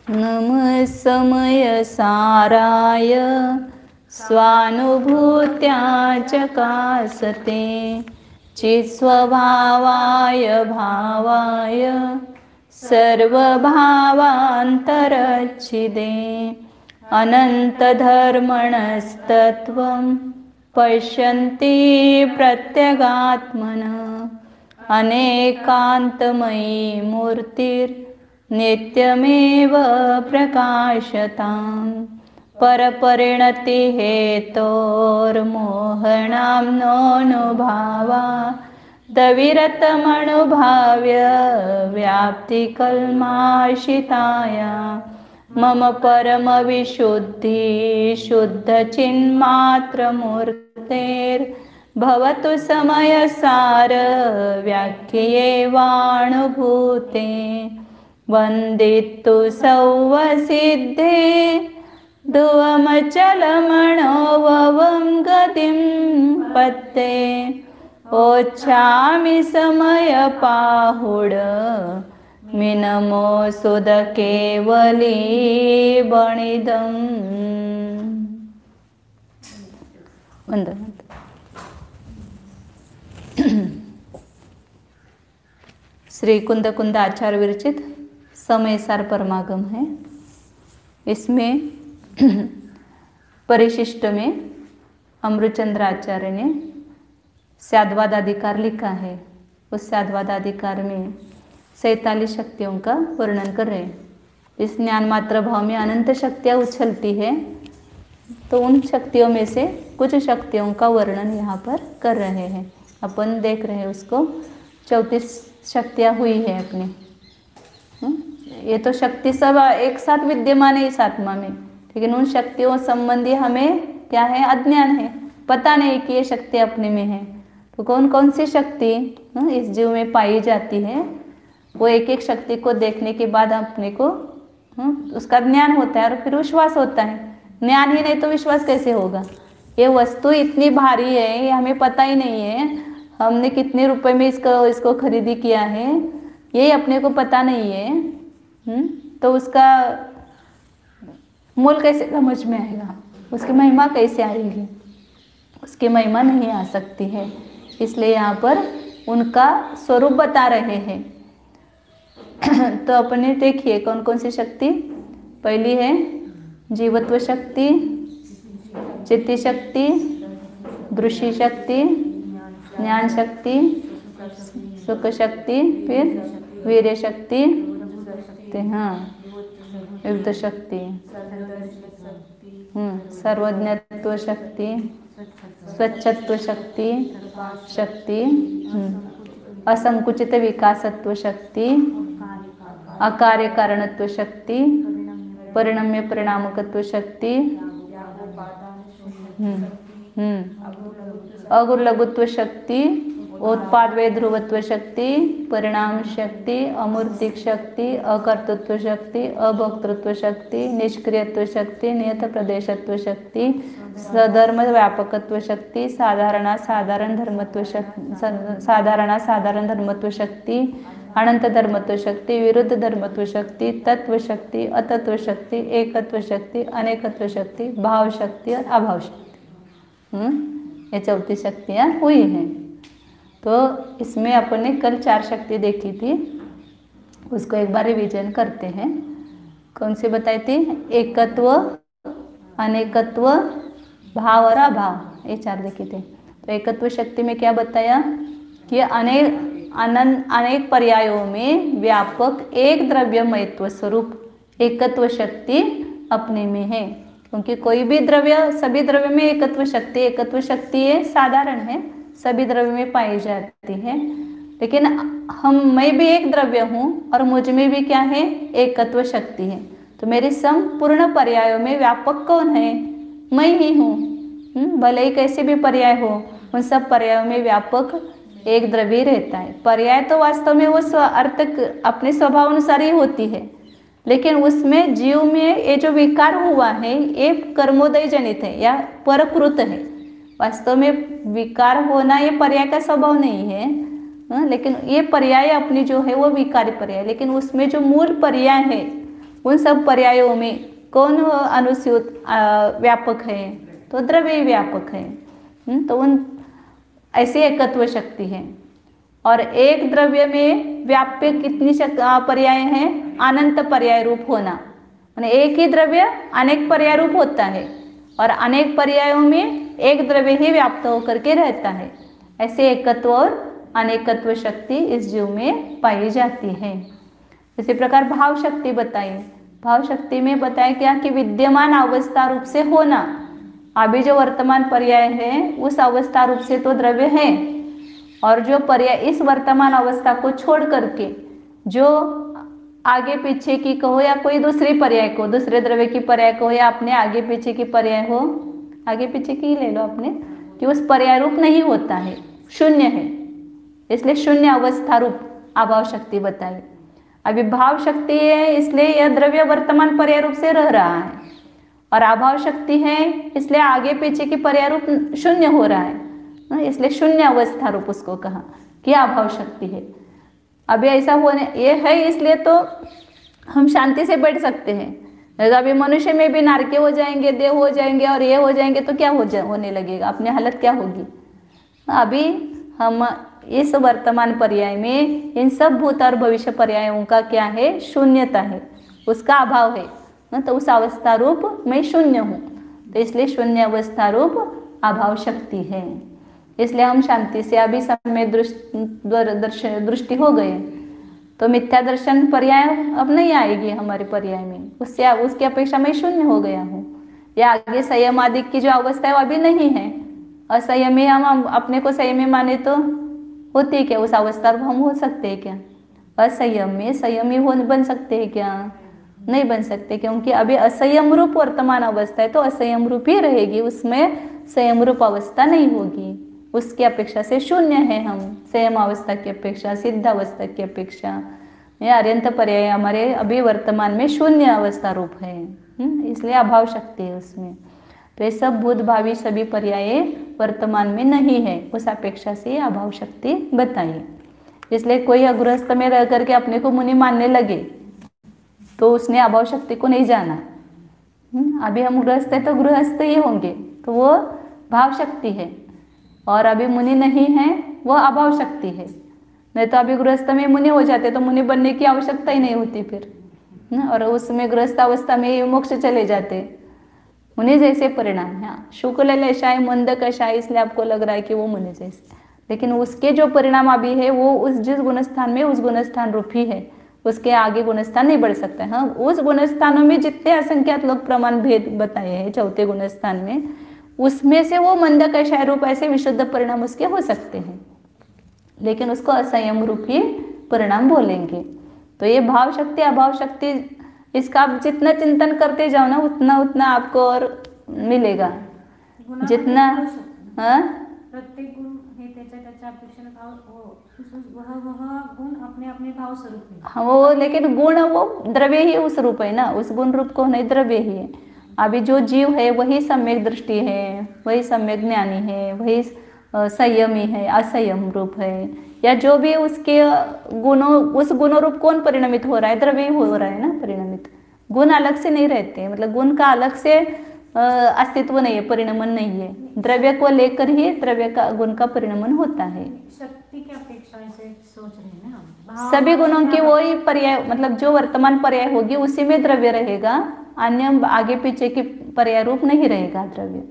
नमः समय साराय स्वानुभूत्या चकासते चित्स्वभावाय भावाय सर्वभावान्तरच्छिदे अनन्तधर्मणस्तत्त्वं पश्यन्ति प्रत्यगात्मनः अनेकान्तमयी मूर्तिर्नित्यमेव प्रकाशताम् परपरिणतिहेतोर्मोहनाम्नोऽनुभावा दविरतमनुभाव्य व्याप्तिकल्माशिताया मम परमविशुद्धि शुद्धचिन्मात्रमूर्तेर्भवतु समयसार व्याख्येवानुभूते वन्दितु सौवसिद्धे ध्रुवमचलमणोवं गतिं पत्ते ओच्छामि समयपाहुड मिनमो सुद केवली बणिदं वंदन। श्री कुंद कुंद आचार्य विरचित समयसार परमागम है। इसमें परिशिष्ट में अमृतचंद्र आचार्य ने स्याद्वाद अधिकार लिखा है। उस स्याद्वाद अधिकार में 47 शक्तियों का वर्णन कर रहे हैं। इस ज्ञान मात्र भाव में अनंत शक्तियाँ उछलती है, तो उन शक्तियों में से कुछ शक्तियों का वर्णन यहाँ पर कर रहे हैं। अपन देख रहे हैं उसको 34 शक्तियाँ हुई है अपनी। ये तो शक्ति सब एक साथ विद्यमान है इस आत्मा में, लेकिन उन शक्तियों संबंधी हमें क्या है, अज्ञान है, पता नहीं कि ये शक्ति अपने में है। तो कौन कौन सी शक्ति इस जीव में पाई जाती है, वो एक एक शक्ति को देखने के बाद अपने को उसका ज्ञान होता है और फिर विश्वास होता है। ज्ञान ही नहीं तो विश्वास कैसे होगा। ये वस्तु इतनी भारी है, ये हमें पता ही नहीं है, हमने कितने रुपए में इसको खरीदी किया है, ये अपने को पता नहीं है। तो उसका मूल कैसे समझ में आएगा, उसकी महिमा कैसे आएगी, उसकी महिमा नहीं आ सकती है। इसलिए यहाँ पर उनका स्वरूप बता रहे हैं। तो अपने देखिए कौन कौन सी शक्ति। पहली है जीवत्व शक्ति, चित्ती शक्ति, दृष्टि शक्ति, ज्ञान शक्ति, सुख शक्ति, फिर वीर्य शक्ति, हाँ युद्ध शक्ति, सर्वज्ञत्व शक्ति, स्वच्छत्व शक्ति, असंकुचित विकासत्व शक्ति, अकार्य कारणत्व शक्ति, परिणम्य परिणामकत्व शक्ति, अगुर लघुत्व शक्ति, उत्पाद वे ध्रुवत्व शक्ति, परिणाम शक्ति, अमूर्तिक शक्ति, अकर्तृत्व शक्ति, अभोक्तृत्व शक्ति, निष्क्रियत्व शक्ति, नियत प्रदेशत्व शक्ति, सधर्म व्यापकत्व शक्ति, साधारण धर्मत्व शक्ति, अनंत धर्मत्व शक्ति, विरुद्ध धर्मत्व शक्ति, तत्व शक्ति, अतत्व शक्ति, एकत्व शक्ति, अनेकत्व शक्ति, भाव शक्ति और अभाव शक्ति। ये 34 शक्तियाँ हुई हैं। तो इसमें अपन ने कल 4 शक्ति देखी थी, उसको एक बार रिवीजन करते हैं। कौन सी बताई थी? एकत्व, अनेकत्व, भाव और अभाव, ये 4 देखे थे। तो एकत्व शक्ति में क्या बताया कि अनेक पर्यायों में व्यापक एक द्रव्यमयत्व स्वरूप एकत्व शक्ति अपने में है। क्योंकि कोई भी द्रव्य, सभी द्रव्य में एकत्व शक्ति है, साधारण है, सभी द्रव्य में पाई जाती है। लेकिन मैं भी एक द्रव्य हूँ और मुझ में भी क्या है, एकत्व शक्ति है। तो मेरे संपूर्ण पर्यायों में व्यापक कौन है? मैं ही हूँ। भले ही कैसे भी पर्याय हो, उन सब पर्यायों में व्यापक एक द्रव्य रहता है। पर्याय तो वास्तव में वो अर्थ अपने स्वभाव अनुसार ही होती है, लेकिन उसमें जीव में ये जो विकार हुआ है ये कर्मोदय जनित है या परकृत है। वास्तव में विकार होना ये पर्याय का स्वभाव नहीं है, लेकिन ये पर्याय अपनी जो है वो विकारी पर्याय, लेकिन उसमें जो मूल पर्याय है उन सब पर्यायों में कौन अनुस्यूत व्यापक है, तो द्रव्य व्यापक है। तो उन ऐसी एकत्व शक्ति है। और एक द्रव्य में व्याप्य कितनी पर्याय हैं, अनंत पर्याय रूप होना, माने एक ही द्रव्य अनेक पर्याय रूप होता है और अनेक पर्यायों में एक द्रव्य ही व्याप्त होकर के रहता है। ऐसे एकत्व और अनेकत्व शक्ति इस जीव में पाई जाती है। इसी प्रकार भाव शक्ति बताई। भाव शक्ति में बताया क्या कि विद्यमान अवस्था रूप से होना। अभी जो वर्तमान पर्याय है उस अवस्था रूप से तो द्रव्य है, और जो पर्याय इस वर्तमान अवस्था को छोड़ करके जो आगे पीछे की कहो या कोई दूसरी पर्याय को, दूसरे द्रव्य की पर्याय को या अपने आगे पीछे की पर्याय हो, आगे पीछे की ले लो अपने, कि उस पर्याय रूप नहीं होता है, शून्य है, इसलिए शून्य अवस्था रूप अभाव शक्ति बताई। अभी भाव शक्ति है इसलिए यह द्रव्य वर्तमान पर्याय रूप से रह रहा है, और अभाव शक्ति है इसलिए आगे पीछे की पर्याय रूप शून्य हो रहा है, इसलिए शून्य अवस्था रूप उसको कहा कि अभाव शक्ति है। अभी ऐसा होने ये है इसलिए तो हम शांति से बैठ सकते हैं। अभी मनुष्य में भी नारके हो जाएंगे, देव हो जाएंगे और ये हो जाएंगे तो क्या होने लगेगा, अपनी हालत क्या होगी। अभी हम इस वर्तमान पर्याय में इन सब भूत और भविष्य पर्यायों का क्या है, शून्यता है, उसका अभाव है। तो उस अवस्था रूप मैं शून्य हूँ, तो इसलिए शून्य अवस्था रूप अभाव शक्ति है। इसलिए हम शांति से अभी समय दृष्टि हो गए तो मिथ्या दर्शन पर्याय अब नहीं आएगी हमारे पर्याय में, उससे उसकी अपेक्षा मैं शून्य हो गया हूँ। या आगे संयम आदि की जो अवस्था है वो अभी नहीं है। असंयमी हम अपने को संयमी माने तो होती है क्या, उस अवस्था पर हम हो सकते हैं क्या? असंयम में संयमी हो बन सकते हैं क्या? नहीं बन सकते, क्योंकि अभी असंयम रूप वर्तमान अवस्था है तो असंयम रूप ही रहेगी, उसमें संयम रूप अवस्था नहीं होगी। उसकी अपेक्षा से शून्य है हम, संयम अवस्था की अपेक्षा, सिद्ध अवस्था की अपेक्षा। ये अत्यंत पर्याय हमारे अभी वर्तमान में शून्य अवस्था रूप है, इसलिए अभाव शक्ति है उसमें। तो ये सब भूत भावी सभी पर्याय वर्तमान में नहीं है, उस अपेक्षा से अभाव शक्ति बताइए। इसलिए कोई गृहस्थ में रह करके अपने को मुनि मानने लगे तो उसने अभाव शक्ति को नहीं जाना। अभी हम गृहस्थ है तो गृहस्थ ही होंगे, तो वो भाव शक्ति है, और अभी मुनि नहीं है वो अभाव शक्ति है। नहीं तो अभी गृहस्थ में मुनि हो जाते तो मुनि बनने की आवश्यकता ही नहीं होती फिर, और उसमें गृहस्थ अवस्था में मोक्ष चले जाते। मुनि जैसे परिणाम है। शुक्ल लेशाय मंद कषाय, इसलिए आपको लग रहा है कि वो मुनि जैसे, लेकिन उसके जो परिणाम अभी है वो उस जिस गुणस्थान में उस गुणस्थान रूप ही है, उसके आगे गुणस्थान नहीं बढ़ सकता है। हाँ, उस गुणस्थानों में जितने असंख्यात लोग प्रमाण भेद बताए हैं चौथे गुणस्थान में, उसमें से वो मंद कषाय रूप ऐसे विशुद्ध परिणाम उसके हो सकते हैं, लेकिन उसको असंयम रूप ही परिणाम बोलेंगे। तो ये भाव शक्ति अभाव शक्ति, इसका आप जितना चिंतन करते जाओ ना उतना उतना आपको और मिलेगा। जितना हाँ प्रत्येक गुण हे त्याच्या अपेक्षेने वह गुण अपने अपने भाव स्वरूप है। हाँ, वो लेकिन गुण वो द्रव्य ही उस रूप है ना, उस गुण रूप को नहीं, द्रव्य ही है। अभी जो जीव है वही सम्यक दृष्टि है, वही सम्यक ज्ञानी है, वही संयमी है, असंयम रूप है, या जो भी उसके गुणों उस गुणों रूप कौन परिणमित हो रहा है, द्रव्य हो रहा है ना परिणमित। गुण अलग से नहीं रहते, मतलब गुण का अलग से अस्तित्व नहीं है, परिणमन नहीं है। द्रव्य को लेकर ही द्रव्य का गुण का परिणमन होता है। शक्ति की अपेक्षा से सोच रहे हैं ना, सभी गुणों की वही पर्याय, मतलब जो वर्तमान पर्याय होगी उसी में द्रव्य रहेगा, अन्य आगे पीछे की पर्याय रूप नहीं रहेगा द्रव्य,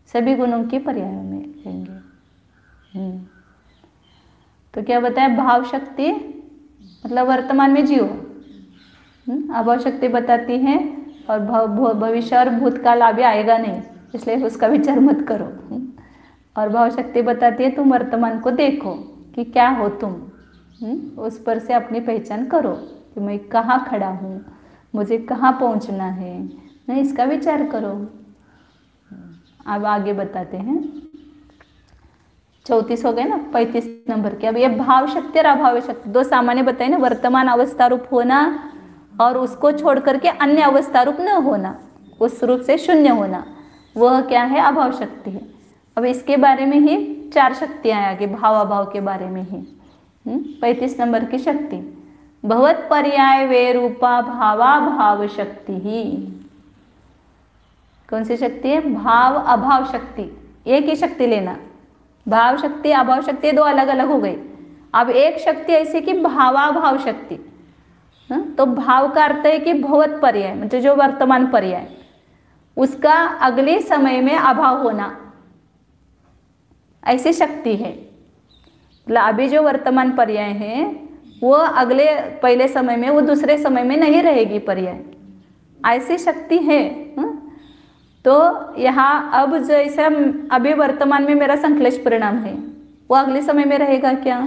सभी गुणों की पर्यायों में रहेंगे। तो क्या बताया, भाव शक्ति मतलब वर्तमान में जीव, अभाव शक्ति बताती है, और भविष्य और भूतकाल अभी आएगा नहीं, इसलिए उसका विचार मत करो। और भाव शक्ति बताती है तुम वर्तमान को देखो कि क्या हो तुम, उस पर से अपनी पहचान करो कि मैं कहाँ खड़ा हूँ, मुझे कहाँ पहुँचना है, नहीं इसका विचार करो। अब आगे बताते हैं, 34 हो गए ना, 35 नंबर के। अब ये भाव शक्ति और अभाव शक्ति दो सामान्य बताए ना, वर्तमान अवस्था रूप होना और उसको छोड़ करके अन्य अवस्था रूप न होना, उस रूप से शून्य होना, वह क्या है, अभाव शक्ति है। अब इसके बारे में ही 4 शक्तियाँ आगे भाव अभाव के बारे में ही, 35 नंबर की शक्ति, भवत पर्याय वे रूपा भावा भाव शक्ति ही। कौन सी शक्ति है? भाव अभाव शक्ति। एक ही शक्ति लेना, भाव शक्ति अभाव शक्ति दो अलग अलग हो गई। अब एक शक्ति ऐसी कि भावाभाव शक्ति। तो भाव का अर्थ है कि भवत पर्याय, मतलब जो वर्तमान पर्याय, उसका अगले समय में अभाव होना, ऐसी शक्ति है। मतलब अभी जो वर्तमान पर्याय है वो अगले पहले समय में, वो दूसरे समय में नहीं रहेगी पर्याय, ऐसी शक्ति है। तो यहाँ अब जैसा अभी वर्तमान में मेरा संश्लेष परिणाम है, वो अगले समय में रहेगा क्या?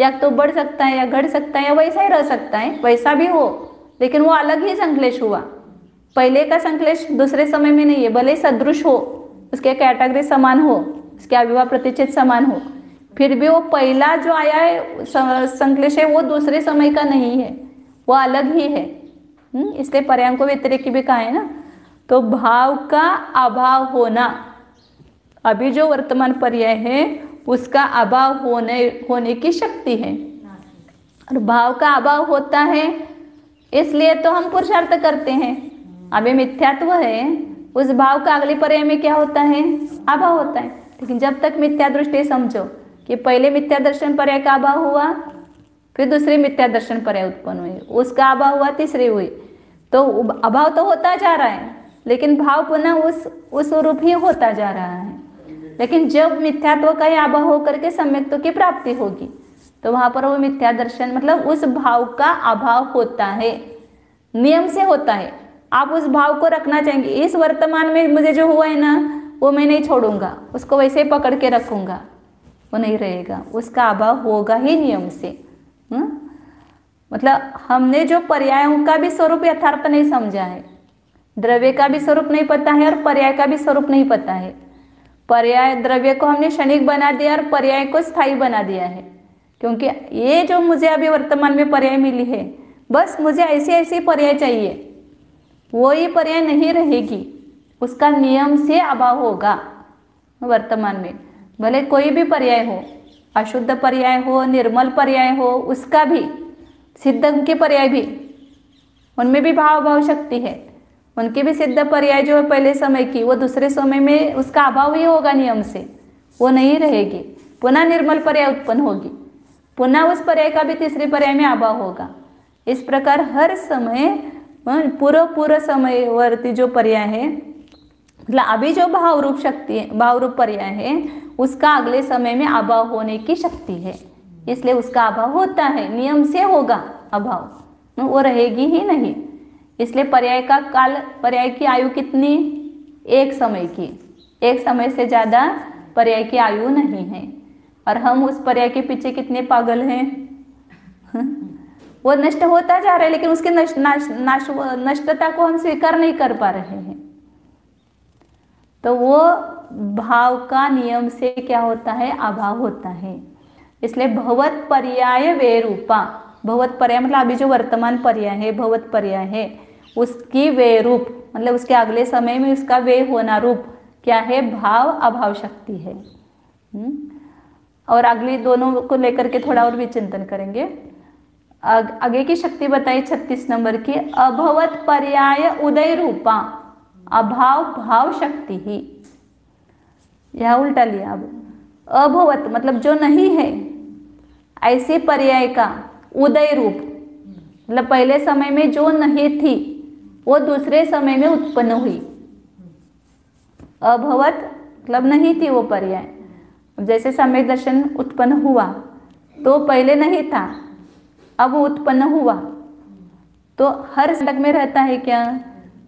या तो बढ़ सकता है या घट सकता है या वैसा ही रह सकता है, वैसा भी हो, लेकिन वो अलग ही संश्लेष हुआ। पहले का संश्लेष दूसरे समय में नहीं है, भले सदृश हो, उसके कैटेगरी समान हो, उसके अविभाव प्रतिच्छेद समान हो, फिर भी वो पहला जो आया है संश्लेष है वो दूसरे समय का नहीं है, वो अलग ही है। इसलिए पर्याय को व्यतिरेकी भी कहा है ना। तो भाव का अभाव होना, अभी जो वर्तमान पर्याय है उसका अभाव होने की शक्ति है। और भाव का अभाव होता है इसलिए तो हम पुरुषार्थ करते हैं। अभी मिथ्यात्व है, उस भाव का अगले पर्याय में क्या होता है? अभाव होता है। लेकिन जब तक मिथ्या दृष्टि समझो कि पहले मिथ्या दर्शन पर्याय का अभाव हुआ, फिर दूसरी मिथ्या दर्शन पर्याय उत्पन्न हुई, उसका अभाव हुआ, तीसरी हुई, तो अभाव तो होता जा रहा है, लेकिन भाव पुनः उस रूप ही होता जा रहा है। लेकिन जब मिथ्यात्व का ही अभाव होकर के सम्यक्त्व की प्राप्ति होगी, तो वहां पर वो मिथ्या दर्शन, मतलब उस भाव का अभाव होता है, नियम से होता है। आप उस भाव को रखना चाहेंगे, इस वर्तमान में मुझे जो हुआ है ना वो मैं नहीं छोड़ूंगा, उसको वैसे ही पकड़ के रखूंगा, वो नहीं रहेगा, उसका अभाव होगा ही नियम से। मतलब हमने जो पर्यायों का भी स्वरूप यथार्थ नहीं समझा है, द्रव्य का भी स्वरूप नहीं पता है और पर्याय का भी स्वरूप नहीं पता है। पर्याय द्रव्य को हमने क्षणिक बना दिया और पर्याय को स्थायी बना दिया है, क्योंकि ये जो मुझे अभी वर्तमान में पर्याय मिली है, बस मुझे ऐसी ऐसी पर्याय चाहिए, वो ही पर्याय नहीं रहेगी, उसका नियम से अभाव होगा वर्तमान में। भले कोई भी पर्याय हो, अशुद्ध पर्याय हो, निर्मल पर्याय हो, उसका भी, सिद्ध के पर्याय भी, उनमें भी भाव भाव शक्ति है। उनकी भी सिद्ध पर्याय जो है पहले समय की, वो दूसरे समय में उसका अभाव ही होगा नियम से, वो नहीं रहेगी। पुनः निर्मल पर्याय उत्पन्न होगी, पुनः उस पर्याय का भी तीसरे पर्याय में अभाव होगा। इस प्रकार हर समय पूर्व समयवर्ती जो पर्याय है, मतलब अभी जो भाव रूप शक्ति है, भाव रूप पर्याय है, उसका अगले समय में अभाव होने की शक्ति है, इसलिए उसका अभाव होता है, नियम से होगा अभाव, वो रहेगी ही नहीं। इसलिए पर्याय का काल, पर्याय की आयु कितनी? एक समय की, एक समय से ज़्यादा पर्याय की आयु नहीं है। और हम उस पर्याय के पीछे कितने पागल हैं। वो नष्ट होता जा रहा है, लेकिन उसके नष्टता को हम स्वीकार नहीं कर पा रहे हैं। तो वो भाव का नियम से क्या होता है? अभाव होता है। इसलिए भवत पर्याय वे रूपा, भवत पर्याय मतलब अभी जो वर्तमान पर्याय है, भवत पर्याय है, उसकी वे रूप मतलब उसके अगले समय में उसका वे होना रूप क्या है? भाव अभाव शक्ति है। और अगली दोनों को लेकर के थोड़ा और भी चिंतन करेंगे। आगे की शक्ति बताई 36 नंबर की, अभवत पर्याय उदय रूपा, अभाव भाव शक्ति ही। यह उल्टा लिया। अब अभवत मतलब जो नहीं है, ऐसे पर्याय का उदय रूप मतलब पहले समय में जो नहीं थी वो दूसरे समय में उत्पन्न हुई। अभवत मतलब नहीं थी वो पर्याय। जैसे सम्यक दर्शन उत्पन्न हुआ तो पहले नहीं था, अब उत्पन्न हुआ, तो हर कांडक में रहता है क्या?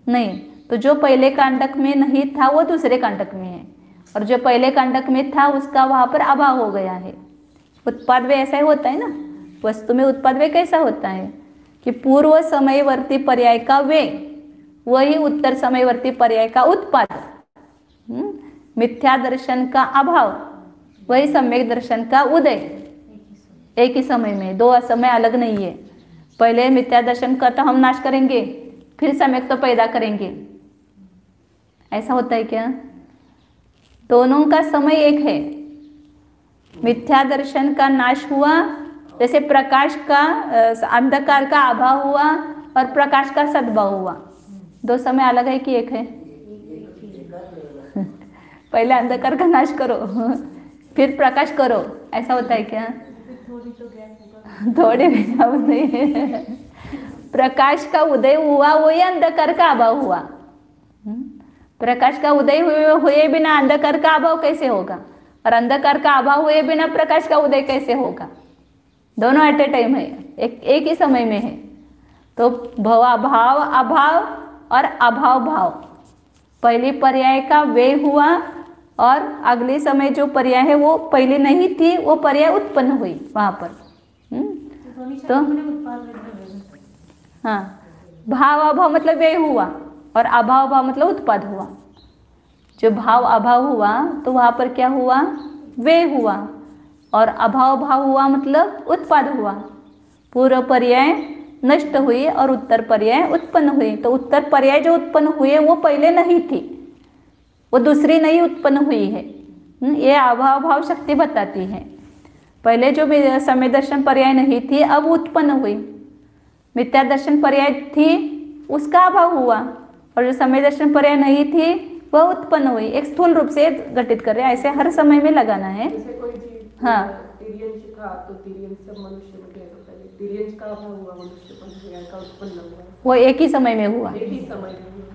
नहीं। तो जो पहले कांडक में नहीं था वो दूसरे कांडक में है, और जो पहले कांडक में था उसका वहाँ पर अभाव हो गया है। उत्पाद वे ऐसा ही होता है ना, वस्तु में उत्पाद वे कैसा होता है कि पूर्व समयवर्ती पर्याय का वे वही उत्तर समयवर्ती पर्याय का उत्पाद, मिथ्या दर्शन का अभाव वही सम्यक दर्शन का उदय। एक ही समय में, दो समय अलग नहीं है। पहले मिथ्या दर्शन का तो हम नाश करेंगे, फिर सम्यक तो पैदा करेंगे, ऐसा होता है क्या? दोनों का समय एक है। मिथ्या दर्शन का नाश हुआ जैसे प्रकाश का अंधकार का अभाव हुआ और प्रकाश का सद्भाव हुआ, दो समय अलग है कि एक है? पहले अंधकार का नाश करो फिर प्रकाश करो, ऐसा होता है क्या? थोड़ी भी गैप नहीं है। प्रकाश का उदय हुआ वही अंधकार का अभाव हुआ। प्रकाश का उदय हुए बिना अंधकार का अभाव कैसे होगा, और अंधकार का अभाव हुए बिना प्रकाश का उदय कैसे होगा? दोनों एट ए टाइम है, एक ही समय में है। तो भवाभाव अभाव और अभाव भाव, पहली पर्याय का वे हुआ और अगले समय जो पर्याय है वो पहले नहीं थी, वो पर्याय उत्पन्न हुई वहां पर। तो हाँ, भाव अभाव मतलब वे हुआ और अभाव भाव मतलब उत्पाद हुआ। जो भाव अभाव हुआ तो वहां पर क्या हुआ? वे हुआ, और अभाव भाव हुआ मतलब उत्पाद हुआ। पूर्व पर्याय नष्ट हुई और उत्तर पर्याय उत्पन्न हुई। तो उत्तर पर्याय जो उत्पन्न हुई वो पहले नहीं थी, वो दूसरी नई उत्पन्न हुई है। ये अभाव भाव शक्ति बताती है। पहले जो समय दर्शन पर्याय नहीं थी अब उत्पन्न हुई, मिथ्या दर्शन पर्याय थी उसका अभाव हुआ, और जो समय दर्शन पर्याय नहीं थी वह उत्पन्न हुई। एक स्थूल रूप से घटित कर रहे हैं, ऐसे हर समय में लगाना है। हाँ, वो एक ही समय में हुआ।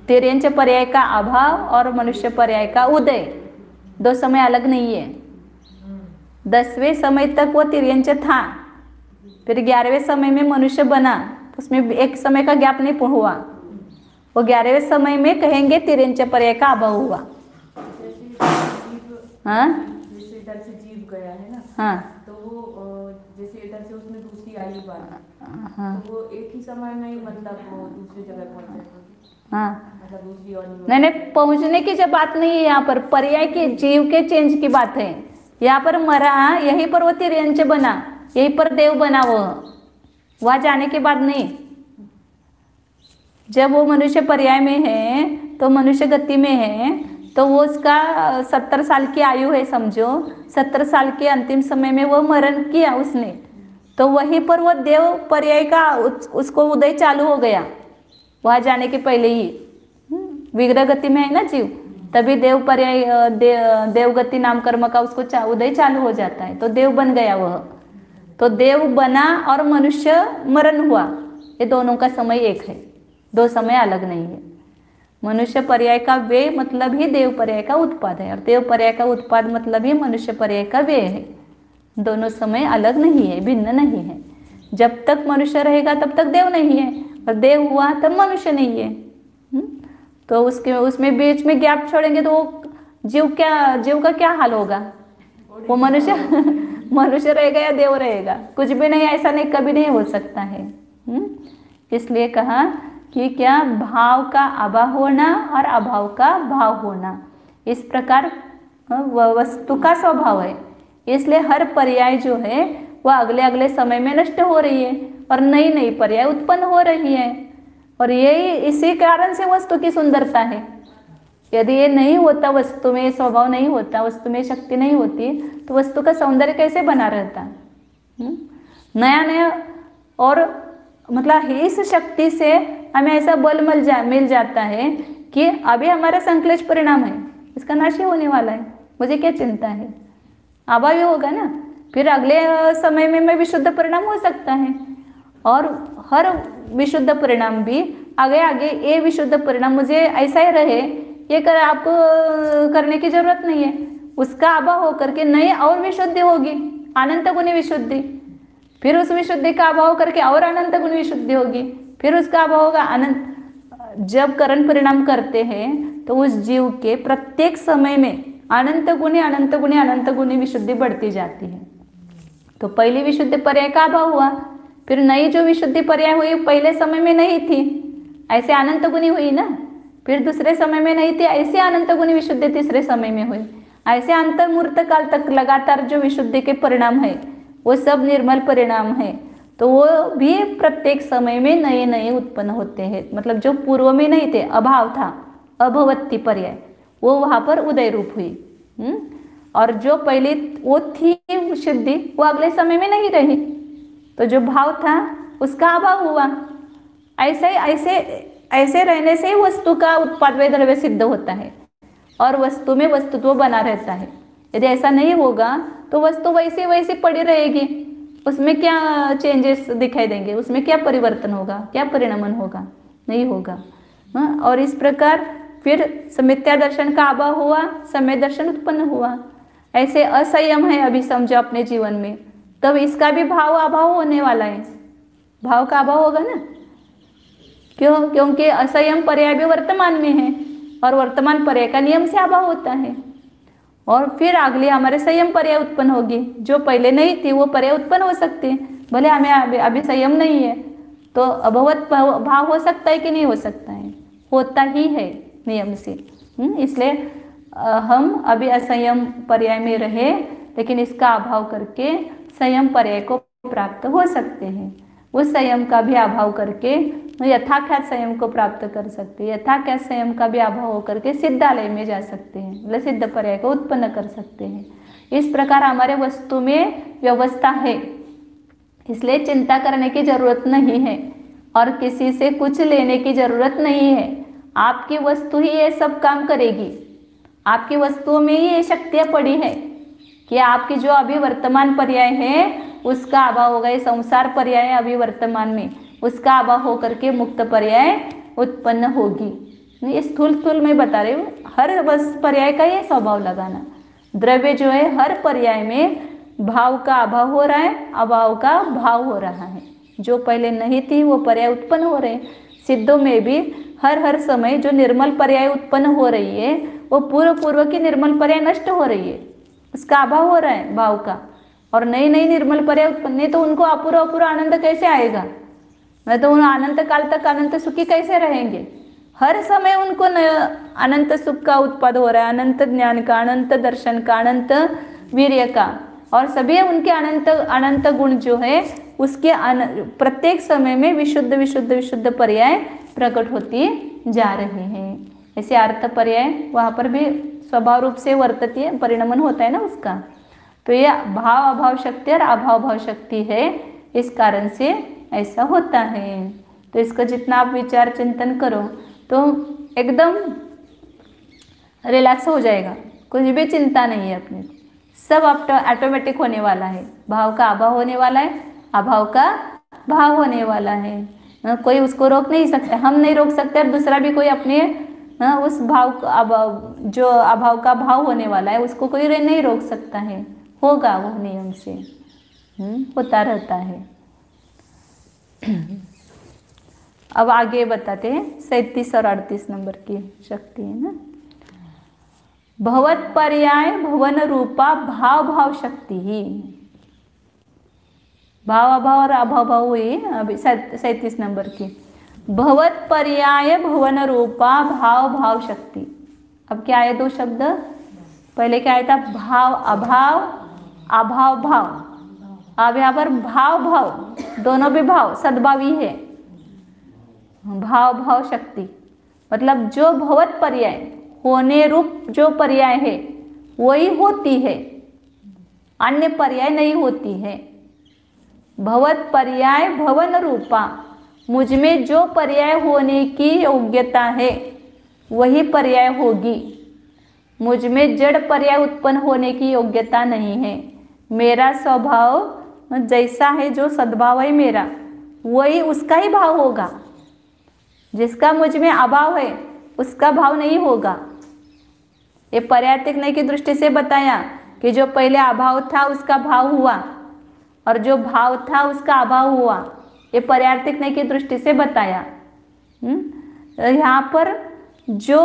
तिर्यंच पर्याय का अभाव और मनुष्य पर्याय का उदय, दो समय अलग नहीं है। 10वें समय तक वो तिर्यंच था, फिर 11वें समय में मनुष्य बना, उसमें एक समय का गैप नहीं हुआ। वो 11वें समय में कहेंगे तिर्यंच पर्याय का अभाव हुआ। हाँ, जैसे इधर से जीव गया है ना, हाँ, तो वो जैसे इधर से उसमें दूसरी आयु बांधी, हाँ, तो वो एक ही समय में ही मतलब वो दूसरी जगह पहुंचे। हाँ, मतलब दूसरी और नहीं, पहुंचने की जब बात नहीं है, यहाँ पर पर्याय के जीव के चेंज की बात है। यहाँ पर मरा, यहीं पर वो तिर्यंच बना, यहीं पर देव बना, वो वहां जाने के बाद नहीं। जब वो मनुष्य पर्याय में है तो मनुष्य गति में है, तो वो उसका 70 साल की आयु है समझो। 70 साल के अंतिम समय में वो मरण किया उसने, तो वहीं पर वो देव पर्याय का उसको उदय चालू हो गया वहां जाने के पहले ही। विग्रह गति में है ना जीव, तभी देव पर्याय देवगति नाम कर्म का उसको उदय चालू हो जाता है, तो देव बन गया वह। तो देव बना और मनुष्य मरण हुआ, ये दोनों का समय एक है, दो समय अलग नहीं है। मनुष्य पर्याय का वे मतलब ही देव पर्याय का उत्पाद है, और देव पर्याय का उत्पाद मतलब ही मनुष्य पर्याय का वे है। दोनों समय अलग नहीं है, भिन्न नहीं है। जब तक मनुष्य रहेगा तब तक देव नहीं है, और देव हुआ तब मनुष्य नहीं है। तो उसमें बीच में गैप छोड़ेंगे तो वो जीव का क्या हाल होगा? वो मनुष्य रहेगा या देव रहेगा? कुछ भी नहीं, ऐसा नहीं, कभी नहीं हो सकता है। इसलिए कहा कि क्या भाव का अभाव होना और अभाव का भाव होना, इस प्रकार वस्तु का स्वभाव है। इसलिए हर पर्याय जो है वह अगले अगले समय में नष्ट हो रही है और नई नई पर्याय उत्पन्न हो रही है, और यही इसी कारण से वस्तु की सुंदरता है। यदि ये नहीं होता, वस्तु में स्वभाव नहीं होता, वस्तु में शक्ति नहीं होती, तो वस्तु का सौंदर्य कैसे बना रहता? नया नया, और मतलब इस शक्ति से हमें ऐसा बल मिल जाता है कि अभी हमारा संक्लेश परिणाम है, इसका नाश ही होने वाला है, मुझे क्या चिंता है? अभाव होगा ना, फिर अगले समय में मैं विशुद्ध परिणाम हो सकता है, और हर विशुद्ध परिणाम भी आगे आगे ये विशुद्ध परिणाम मुझे ऐसा ही रहे, ये आपको करने की जरूरत नहीं है। उसका अभाव होकर के नई और विशुद्धि होगी, अनंत गुणी विशुद्धि, फिर उस विशुद्धि का अभाव करके और अनंत गुणी विशुद्धि होगी, फिर उसका अभाव होगा अनंत। जब करण परिणाम करते हैं तो उस जीव के प्रत्येक समय में अनंत गुणी अनंत गुणी अनंत गुणी विशुद्धि बढ़ती जाती है। तो पहली विशुद्धि पर्याय का अभाव हुआ, फिर नई जो विशुद्धि पर्याय हुई पहले समय में नहीं थी, ऐसे अनंत गुणी हुई ना, फिर दूसरे समय में नहीं थी, ऐसे अनंत गुणी विशुद्धि तीसरे समय में हुई। ऐसे अंतर्मूर्त काल तक लगातार जो विशुद्धि के परिणाम है वो सब निर्मल परिणाम है, तो वो भी प्रत्येक समय में नए नए उत्पन्न होते हैं। मतलब जो पूर्व में नहीं थे, अभाव था, अभवत्ति पर्याय, वो वहाँ पर उदय रूप हुई। और जो पहले वो थी विशुद्धि वो अगले समय में नहीं रही, तो जो भाव था उसका अभाव हुआ। ऐसे ऐसे ऐसे रहने से ही वस्तु का उत्पाद व द्रव्य सिद्ध होता है और वस्तु में वस्तुत्व बना रहता है। यदि ऐसा नहीं होगा तो वस्तु वैसी वैसी पड़ी रहेगी, उसमें क्या चेंजेस दिखाई देंगे, उसमें क्या परिवर्तन होगा, क्या परिणमन होगा, नहीं होगा। हाँ, और इस प्रकार फिर मिथ्या दर्शन का अभाव हुआ, सम्य दर्शन उत्पन्न हुआ। ऐसे असंयम है अभी समझो अपने जीवन में, तब इसका भी भाव अभाव होने वाला है, भाव का अभाव होगा ना। क्यों? क्योंकि असंयम पर्याय भी वर्तमान में है और वर्तमान पर्याय का नियम से अभाव होता है। और फिर अगले हमारे संयम पर्याय उत्पन्न होगी, जो पहले नहीं थी वो पर्याय उत्पन्न हो सकते हैं। भले हमें अभी संयम नहीं है तो अभवत भाव हो सकता है कि नहीं हो सकता है, होता ही है नियम से। इसलिए हम अभी असंयम पर्याय में रहे, लेकिन इसका अभाव करके संयम पर्याय को प्राप्त हो सकते हैं। उस संयम का भी अभाव करके यथाख्यात संयम को प्राप्त कर सकते हैं। यथाख्यात संयम का भी अभाव होकर के सिद्धालय में जा सकते हैं, मतलब सिद्ध पर्याय को उत्पन्न कर सकते हैं। इस प्रकार हमारे वस्तु में व्यवस्था है, इसलिए चिंता करने की जरूरत नहीं है और किसी से कुछ लेने की जरूरत नहीं है। आपकी वस्तु ही ये सब काम करेगी, आपकी वस्तुओं में ही ये शक्तियाँ पड़ी है कि आपकी जो अभी वर्तमान पर्याय है उसका अभाव होगा। ये संसार पर्याय अभी वर्तमान में, उसका अभाव होकर के मुक्त पर्याय उत्पन्न होगी। ये स्थूल मैं बता रही हूँ, हर बस पर्याय का ये स्वभाव लगाना। द्रव्य जो है हर पर्याय में भाव का अभाव हो रहा है, अभाव का भाव हो रहा है। जो पहले नहीं थी वो पर्याय उत्पन्न हो रहे हैं। सिद्धों में भी हर समय जो निर्मल पर्याय उत्पन्न हो रही है वो पूर्व की निर्मल पर्याय नष्ट हो रही है, उसका अभाव हो रहा है भाव का। और नई नई निर्मल पर्याय उत्पन्न, नहीं तो उनको अपूरा आनंद कैसे आएगा, नहीं तो उन अनंत काल तक अनंत सुखी कैसे रहेंगे। हर समय उनको अनंत सुख का उत्पाद हो रहा है, अनंत ज्ञान का, अनंत दर्शन का, अनंत वीर्य का, और सभी उनके अनंत गुण जो है उसके प्रत्येक समय में विशुद्ध पर्याय प्रकट होती जा रहे हैं। ऐसे अर्थ पर्याय वहाँ पर भी स्वभाव रूप से वर्तती है, परिणमन होता है ना उसका। तो ये भाव अभाव शक्ति और अभाव भाव शक्ति है, इस कारण से ऐसा होता है। तो इसका जितना आप विचार चिंतन करो तो एकदम रिलैक्स हो जाएगा, कुछ भी चिंता नहीं है अपनी, सब ऑटोमेटिक होने वाला है। भाव का अभाव होने वाला है, अभाव का भाव होने वाला है। कोई उसको रोक नहीं सकता, हम नहीं रोक सकते, और दूसरा भी कोई अपने उस भाव जो अभाव का भाव होने वाला है उसको कोई नहीं रोक सकता है, होगा वो नियम से होता रहता है। अब आगे बताते हैं 37 और 38 नंबर की शक्ति है ना। भवत पर्याय भवन रूपा भाव भाव शक्ति ही, भाव अभाव और अभाव भाव हुई अभी 37 नंबर की। भवत पर्याय भवन रूपा भाव भाव शक्ति। अब क्या आए दो शब्द, पहले क्या आया था भाव अभाव, अभाव भाव। अब यहाँ पर भाव भाव, दोनों भी भाव सद्भाव ही है। भाव भाव शक्ति मतलब जो भवत पर्याय होने रूप जो पर्याय है वही होती है, अन्य पर्याय नहीं होती है। भवत पर्याय भवन रूपा, मुझ में जो पर्याय होने की योग्यता है वही पर्याय होगी। मुझ में जड़ पर्याय उत्पन्न होने की योग्यता नहीं है। मेरा स्वभाव जैसा है, जो सद्भाव है मेरा, वही उसका ही भाव होगा। जिसका मुझ में अभाव है उसका भाव नहीं होगा। ये पर्यायतिकने की दृष्टि से बताया कि जो पहले अभाव था उसका भाव हुआ और जो भाव था उसका अभाव हुआ। ये पर्यायतिकने की दृष्टि से बताया। यहाँ पर जो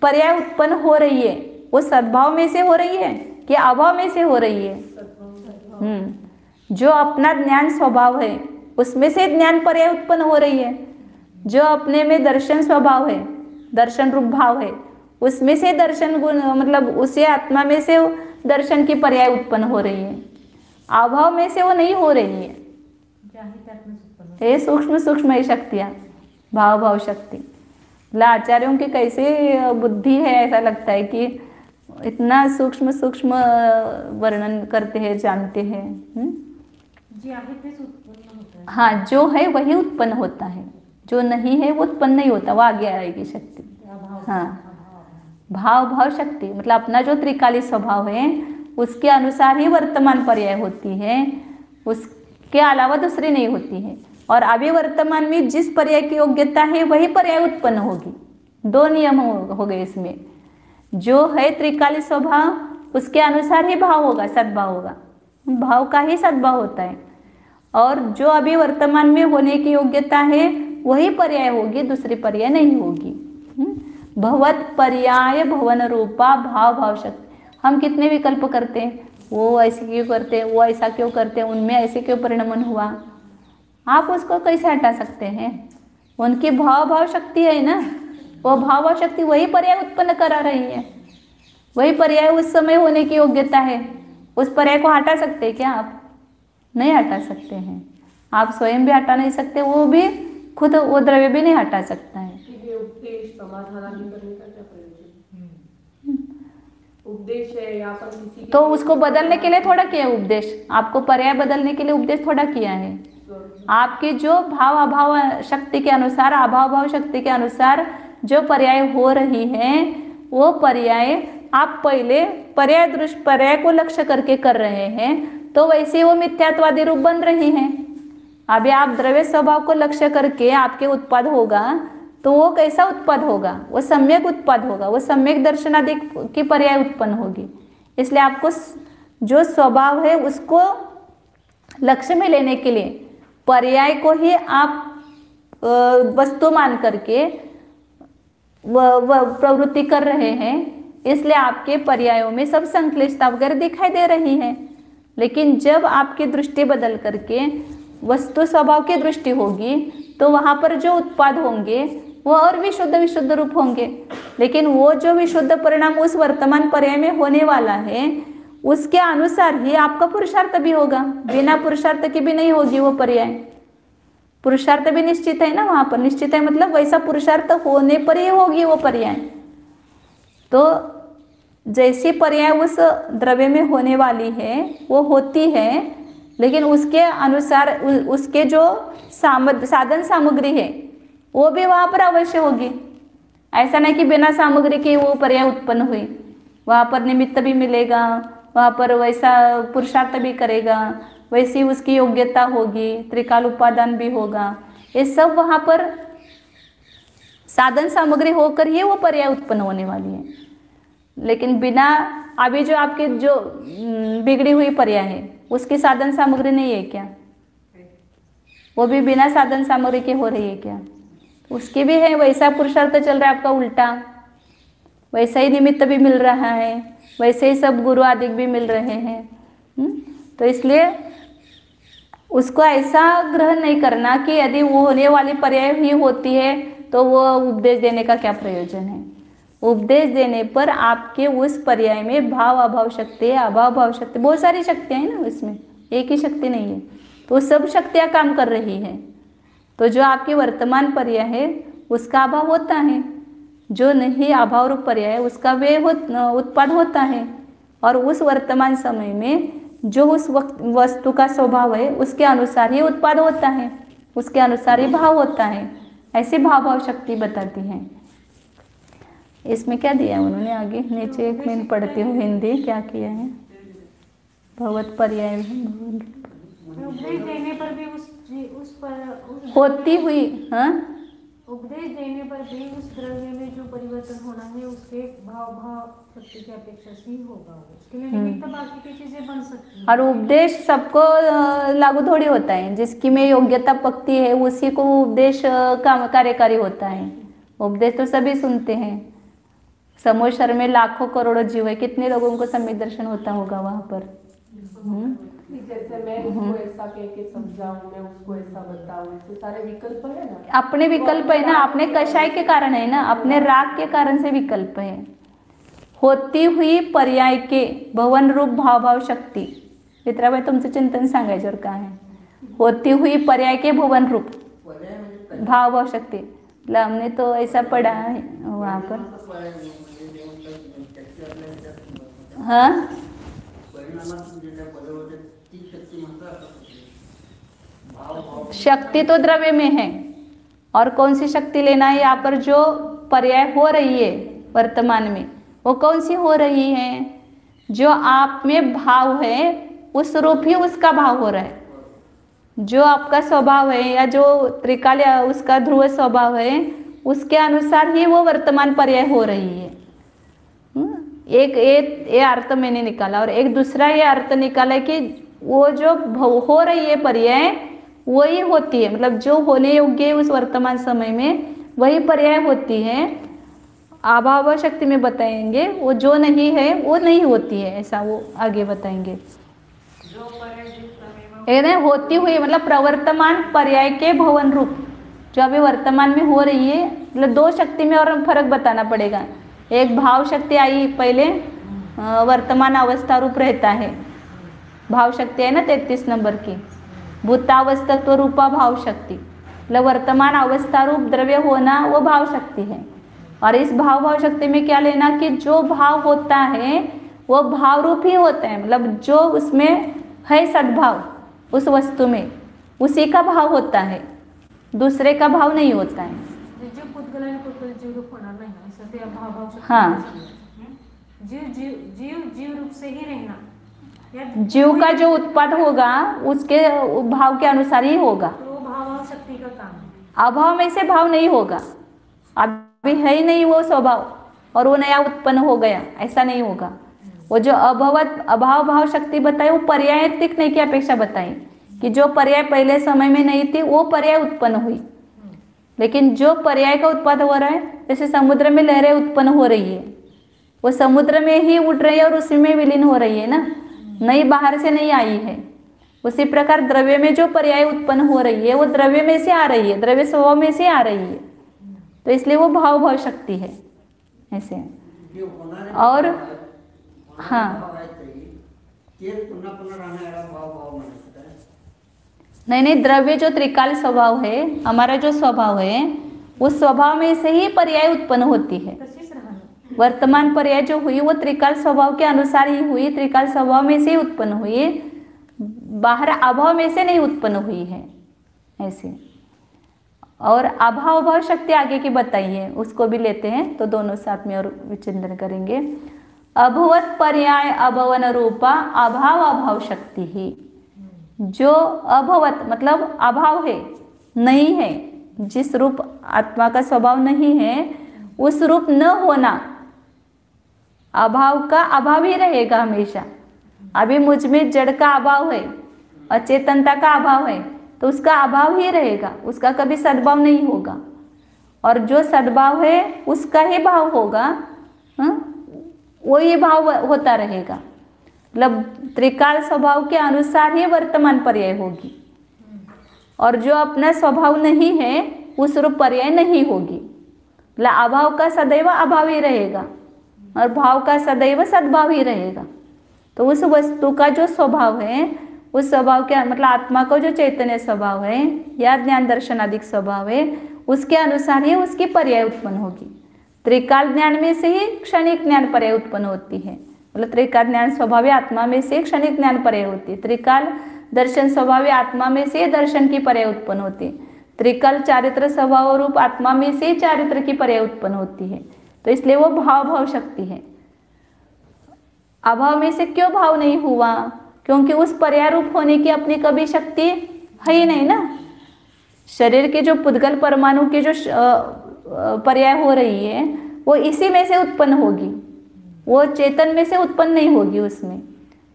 पर्याय उत्पन्न हो रही है वो सद्भाव में से हो रही है कि अभाव में से हो रही है। जो अपना ज्ञान स्वभाव है उसमें से ज्ञान पर्याय उत्पन्न हो रही है। जो अपने में दर्शन स्वभाव है, दर्शन रूप भाव है, उसमें से दर्शन गुण मतलब उसे आत्मा में से दर्शन की पर्याय उत्पन्न हो रही है। अभाव में से वो नहीं हो रही है। ये सूक्ष्म शक्तियाँ, भाव भाव शक्ति। आचार्यों की कैसे बुद्धि है, ऐसा लगता है कि इतना सूक्ष्म वर्णन करते हैं, जानते हैं। जे आहे तेच उत्पन्न होतं. हाँ, जो है वही उत्पन्न होता है, जो नहीं है वो उत्पन्न नहीं होता, वो आगे आएगी शक्ति. हाँ, भाव भाव शक्ति मतलब अपना जो त्रिकाली स्वभाव है उसके अनुसार ही वर्तमान पर्याय होती है, उसके अलावा दूसरी नहीं होती है. और अभी वर्तमान में जिस पर्याय की योग्यता है वही पर्याय उत्पन्न होगी. दो नियम हो गए इसमें. जो है त्रिकाली स्वभाव उसके अनुसार ही भाव होगा, सद्भाव होगा, भाव का ही सद्भाव होता है. और जो अभी वर्तमान में होने की योग्यता है वही पर्याय होगी, दूसरी पर्याय नहीं होगी. भवत पर्याय भवन रूपा भाव भाव शक्ति. हम कितने विकल्प करते हैं, वो ऐसे क्यों करते हैं, वो ऐसा क्यों करते हैं, उनमें ऐसे क्यों परिणमन हुआ, आप उसको कैसे हटा सकते हैं. उनकी भाव भाव शक्ति है ना, वो भाव भाव शक्ति वही पर्याय उत्पन्न करा रही है, वही पर्याय उस समय होने की योग्यता है. उस पर्याय को हटा सकते हैं क्या आप? नहीं हटा सकते हैं. आप स्वयं भी हटा नहीं सकते, वो भी खुद वो द्रव्य भी नहीं हटा सकता है. उपदेश है या पर किसी तो उसको बदलने के लिए थोड़ा किया उपदेश, आपको पर्याय बदलने के लिए उपदेश थोड़ा किया है. आपकी जो भाव अभाव शक्ति के अनुसार, अभाव भाव शक्ति के अनुसार जो पर्याय हो रही है वो पर्याय आप पहले पर्याय को लक्ष्य करके कर रहे हैं, तो वैसे वो मिथ्यात्वादी रूप बन रही हैं. अभी आप द्रव्य स्वभाव को लक्ष्य करके आपके उत्पाद होगा तो वो कैसा उत्पाद होगा, वो सम्यक उत्पाद होगा, वो सम्यक दर्शनादि की पर्याय उत्पन्न होगी. इसलिए आपको जो स्वभाव है उसको लक्ष्य में लेने के लिए पर्याय को ही आप वस्तु मान करके प्रवृत्ति कर रहे हैं. इसलिए आपके पर्यायों में सब संक्लिष्टता वगैरह दिखाई दे रही है. लेकिन जब आपकी दृष्टि बदल करके वस्तु स्वभाव की दृष्टि होगी तो वहाँ पर जो उत्पाद होंगे वो और विशुद्ध रूप होंगे. लेकिन वो जो विशुद्ध परिणाम उस वर्तमान पर्याय में होने वाला है उसके अनुसार ही आपका पुरुषार्थ भी होगा. बिना पुरुषार्थ की भी नहीं होगी वो पर्याय. पुरुषार्थ भी निश्चित है ना, वहाँ पर निश्चित है मतलब वैसा पुरुषार्थ होने पर ही होगी वो पर्याय. तो जैसी पर्याय उस द्रव्य में होने वाली है वो होती है, लेकिन उसके अनुसार उसके जो साधन सामग्री है वो भी वहाँ पर अवश्य होगी. ऐसा नहीं कि बिना सामग्री के वो पर्याय उत्पन्न हुई. वहाँ पर निमित्त भी मिलेगा, वहाँ पर वैसा पुरुषार्थ भी करेगा, वैसी उसकी योग्यता होगी, त्रिकाल उपादान भी होगा. ये सब वहाँ पर साधन सामग्री होकर ही वो पर्याय उत्पन्न होने वाली है. लेकिन बिना अभी जो आपके जो बिगड़ी हुई पर्याय है उसकी साधन सामग्री नहीं है क्या, वो भी बिना साधन सामग्री के हो रही है क्या? उसकी भी है. वैसा पुरुषार्थ चल रहा है आपका उल्टा, वैसा ही निमित्त भी मिल रहा है, वैसे ही सब गुरु आदि भी मिल रहे हैं. तो इसलिए उसको ऐसा ग्रहण नहीं करना कि यदि वो होने वाली पर्याय ही होती है तो वो उपदेश देने का क्या प्रयोजन है. उपदेश देने पर आपके उस पर्याय में भाव अभाव शक्ति है, अभाव भाव शक्ति, बहुत सारी शक्तियाँ हैं ना, उसमें एक ही शक्ति नहीं है. तो सब शक्तियाँ काम कर रही हैं. तो जो आपकी वर्तमान पर्याय है उसका अभाव होता है, जो नहीं अभाव रूप पर्याय है उसका वे उत्पाद होता है. और उस वर्तमान समय में जो उस वस्तु का स्वभाव है उसके अनुसार ही उत्पाद होता है, उसके अनुसार ही भाव होता है. ऐसी भाव भाव शक्ति बताती है. इसमें क्या दिया है उन्होंने आगे नीचे, एक मिनट पढ़ती हूँ हिंदी क्या किया है. भगवत पर्याय उपदेश देने पर भी उस पर होती हुई, हाँ, उपदेश देने पर भी उस द्रव्य में जो परिवर्तन होना है उसके भाव भाव शक्ति की अपेक्षा से ही होगा. उसके लिए निमित्त बाकी की चीजें बन सकती हैं. और उपदेश सबको लागू थोड़ी होता है. जिसकी में योग्यता पक्की है उसी को उपदेश का कार्यकारी होता है. उपदेश तो सभी सुनते हैं. समूह शर में लाखों करोड़ों जीव है, कितने लोगों को सम्यक दर्शन होता होगा वहाँ पर. जैसे मैं उसको ऐसा कह के समझाऊं, मैं उसको ऐसा बताऊं, ऐसे सारे विकल्प है ना. अपने विकल्प है ना, अपने कषाय के कारण है ना, अपने राग के कारण से विकल्प है. होती हुई पर्याय के भवन रूप भाव भाव शक्ती. मित्राबाई तुमचं चिंतन सांगायच्यावर काय आहे. होती हुई पर्याय के भवन रूप भाव भाव शक्ती. हमने तो ऐसा पढ़ा है वहाँ पर. हाँ शक्ति तो द्रव्य में है, और कौन सी शक्ति लेना है यहाँ पर? जो पर्याय हो रही है वर्तमान में, वो कौन सी हो रही है? जो आप में भाव है उस रूप ही उसका भाव हो रहा है। जो आपका स्वभाव है या जो त्रिकाल या उसका ध्रुव स्वभाव है, उसके अनुसार ही वो वर्तमान पर्याय हो रही है। एक ये अर्थ मैंने निकाला, और एक दूसरा ये अर्थ निकाला कि वो जो हो रही है पर्याय वही होती है, मतलब जो होने योग्य है उस वर्तमान समय में वही पर्याय होती है। अभाव शक्ति में बताएंगे, वो जो नहीं है वो नहीं होती है, ऐसा वो आगे बताएंगे। होती हुई मतलब प्रवर्तमान पर्याय के भवन रूप जो अभी वर्तमान में हो रही है, मतलब दो शक्ति में और फर्क बताना पड़ेगा। एक भाव शक्ति आई पहले, वर्तमान अवस्था रूप रहता है, भाव शक्ति है ना 33 नंबर की, भूतावस्थक तो रूपा भाव शक्ति, मतलब वर्तमान अवस्था रूप द्रव्य होना वो भाव शक्ति है। और इस भाव शक्ति में क्या लेना कि जो भाव होता है वो भाव रूप ही होता है, मतलब जो उसमें है सद्भाव उस वस्तु में उसी का भाव होता है, दूसरे का भाव नहीं होता है। जीव पुद्गल आणि पुद्गल जीव रूप होणार नाही, असं ते भाव शक्ति। हाँ, जीव रूप से ही रहना, जीव का जो उत्पाद होगा उसके भाव के अनुसार ही होगा। तो वो भाव शक्ति का काम है। अभाव में से भाव नहीं होगा, अभी है ही नहीं वो स्वभाव और वो नया उत्पन्न हो गया, ऐसा नहीं होगा। वो जो अभाव भाव शक्ति बताई वो पर्याय टिकने की अपेक्षा बताई कि जो पर्याय पहले समय में नहीं थी वो पर्याय उत्पन्न हुई, लेकिन जो पर्याय का उत्पाद हो रहा है, जैसे समुद्र में लहरें उत्पन्न हो रही है, वो समुद्र में ही उठ रही है और उसी में विलीन हो रही है ना, नई बाहर से नहीं आई है। उसी प्रकार द्रव्य में जो पर्याय उत्पन्न हो रही है वो द्रव्य में से आ रही है, द्रव्य स्वभाव में से आ रही है, तो इसलिए वो भाव शक्ति है ऐसे। और हाँ, नहीं, द्रव्य जो त्रिकाल स्वभाव है, हमारा जो स्वभाव है उस स्वभाव में से ही पर्याय उत्पन्न होती है। वर्तमान पर्याय जो हुई वो त्रिकाल स्वभाव के अनुसार ही हुई, त्रिकाल स्वभाव में से ही उत्पन्न हुई, बाहर अभाव में से नहीं उत्पन्न हुई है ऐसे। और अभाव भाव शक्ति आगे की बताइए, उसको भी लेते हैं तो दोनों साथ में और विचिंतन करेंगे। अभवत पर्याय अभवन रूपा अभाव अभाव शक्ति ही, जो अभवत मतलब अभाव है, नहीं है, जिस रूप आत्मा का स्वभाव नहीं है उस रूप न होना, अभाव का अभाव ही रहेगा हमेशा। अभी मुझ में जड़ का अभाव है, अचेतनता का अभाव है, तो उसका अभाव ही रहेगा, उसका कभी सद्भाव नहीं होगा। और जो सद्भाव है उसका ही भाव होगा, वो ये भाव होता रहेगा, मतलब त्रिकाल स्वभाव के अनुसार ही वर्तमान पर्याय होगी। और जो अपना स्वभाव नहीं है उस रूप पर्याय नहीं होगी, मतलब अभाव का सदैव अभाव ही रहेगा और भाव का सदैव सद्भाव ही रहेगा। तो उस वस्तु का जो स्वभाव है उस स्वभाव के मतलब आत्मा का जो चैतन्य स्वभाव है या ज्ञान दर्शन आदि स्वभाव है उसके अनुसार ही उसकी पर्याय उत्पन्न होगी। त्रिकाल ज्ञान में से ही क्षणिक ज्ञान पर्याय उत्पन्न होती है, मतलब त्रिकाल ज्ञान स्वभाव आत्मा में से क्षणिक ज्ञान पर्याय होती है। त्रिकाल दर्शन स्वभाव आत्मा में से दर्शन की पर्याय उत्पन्न होती है। त्रिकाल चारित्र स्वभाव रूप आत्मा में से चारित्र की पर्याय उत्पन्न होती है, तो इसलिए वो भाव शक्ति है। अभाव में से क्यों भाव नहीं हुआ? क्योंकि उस पर्याय रूप होने की अपनी कभी शक्ति है ही नहीं ना। शरीर के जो पुद्गल परमाणु की जो पर्याय हो रही है वो इसी में से उत्पन्न होगी, वो चेतन में से उत्पन्न नहीं होगी उसमें।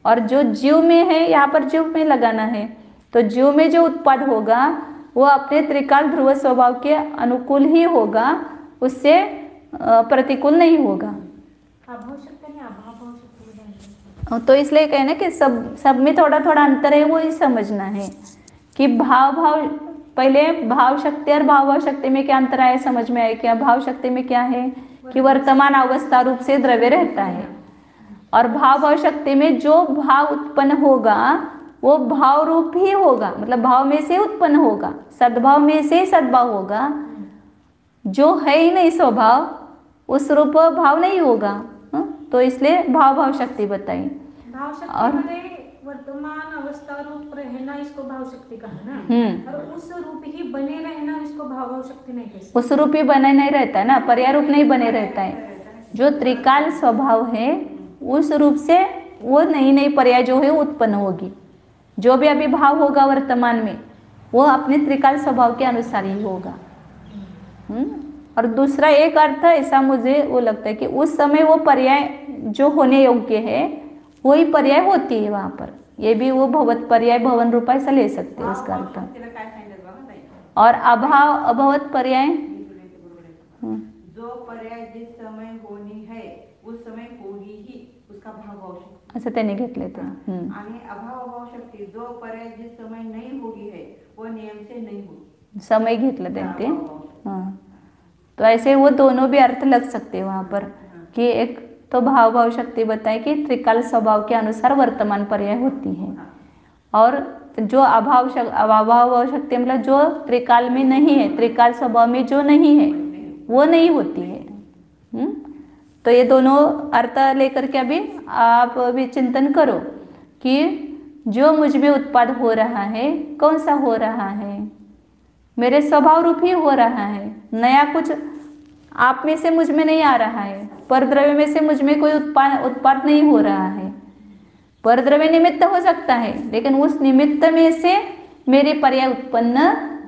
और जो जीव में है, यहाँ पर जीव में लगाना है, तो जीव में जो उत्पाद होगा वो अपने त्रिकाल ध्रुव स्वभाव के अनुकूल ही होगा, उससे प्रतिकूल नहीं होगा। तो इसलिए कहे ना कि सब में थोड़ा थोड़ा अंतर है, वो ही समझना है कि भाव पहले भाव शक्ति और भाव शक्ति में क्या अंतर आया समझ में आया। क्या भाव शक्ति में क्या है कि वर्तमान अवस्था रूप से द्रव्य रहता है, और भाव शक्ति में जो भाव उत्पन्न होगा वो भाव रूप ही होगा, मतलब भाव में से उत्पन्न होगा, सद्भाव में से सद्भाव होगा। जो है ही नहीं स्वभाव उस रूप भाव नहीं होगा, तो इसलिए भाव शक्ति बताई। भाव शक्ति वर्तमान अवस्था रूप रहना इसको भाव शक्ति कहा ना, हम्म। और उस रूप ही बने रहना इसको भाव शक्ति नहीं कह सकते। उस रूप ही बने नहीं रहता है ना, पर्याय रूप नहीं बने रहता है। जो त्रिकाल स्वभाव है उस रूप से वो नई नई पर्याय जो है उत्पन्न होगी। जो भी अभी भाव होगा वर्तमान में वो अपने त्रिकाल स्वभाव के अनुसार ही होगा। और दूसरा एक अर्थ ऐसा मुझे वो लगता है कि उस समय वो पर्याय जो होने योग्य है वही पर्याय होती है वहाँ पर। ये भी वो भवत पर्याय भवन रूपा ऐसा ले सकते हैं उसका अर्थ। और अभाव अभवत पर्याय जो पर्याय जिस समय होनी है उस समय होगी ही उसका भाव शक्ती असं त्यांनी घेतले ते। आणि अभाव शक्ती जो पर्याय जिस समय नहीं होगी है वो नियम से नहीं होगी, समय घेतलं त्यांनी ते। हाँ, तो ऐसे वो दोनों भी अर्थ लग सकते हैं वहाँ पर कि एक तो भाव भाव शक्ति बताए कि त्रिकाल स्वभाव के अनुसार वर्तमान पर्याय होती है, और जो अभाव शक्ति मतलब जो त्रिकाल में नहीं है, त्रिकाल स्वभाव में जो नहीं है वो नहीं होती है। तो ये दोनों अर्थ लेकर के अभी आप भी चिंतन करो कि जो मुझ में उत्पाद हो रहा है कौन सा हो रहा है, मेरे स्वभाव रूप ही हो रहा है। नया कुछ आप में से मुझ में नहीं आ रहा है, परद्रव्य में से मुझ में कोई उत्पाद नहीं हो रहा है। परद्रव्य निमित्त हो सकता है लेकिन उस निमित्त में से मेरी पर्याय उत्पन्न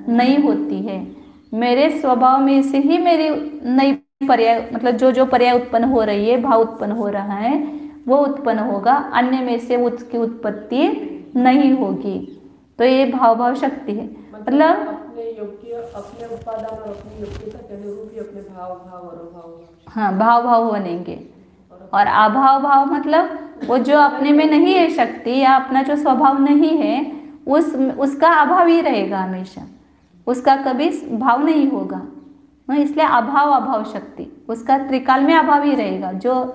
नहीं होती है। मेरे स्वभाव में से ही मेरी नई पर्याय मतलब जो पर्याय उत्पन्न हो रही है, भाव उत्पन्न हो रहा है वो उत्पन्न होगा, अन्य में से उसकी उत्पत्ति नहीं होगी। तो ये भाव भाव शक्ति है। मतलब अपने योग्य अपने उत्पादन और अपनी योग्यता के अनुरूप ही अपने भाव भाव और अभाव हाँ भाव भाव बनेंगे। और अभाव भाव मतलब वो जो अपने में नहीं है शक्ति या अपना जो स्वभाव नहीं है उसका अभाव ही रहेगा हमेशा, उसका कभी भाव नहीं होगा। इसलिए अभाव अभाव शक्ति उसका त्रिकाल में अभाव ही रहेगा। जो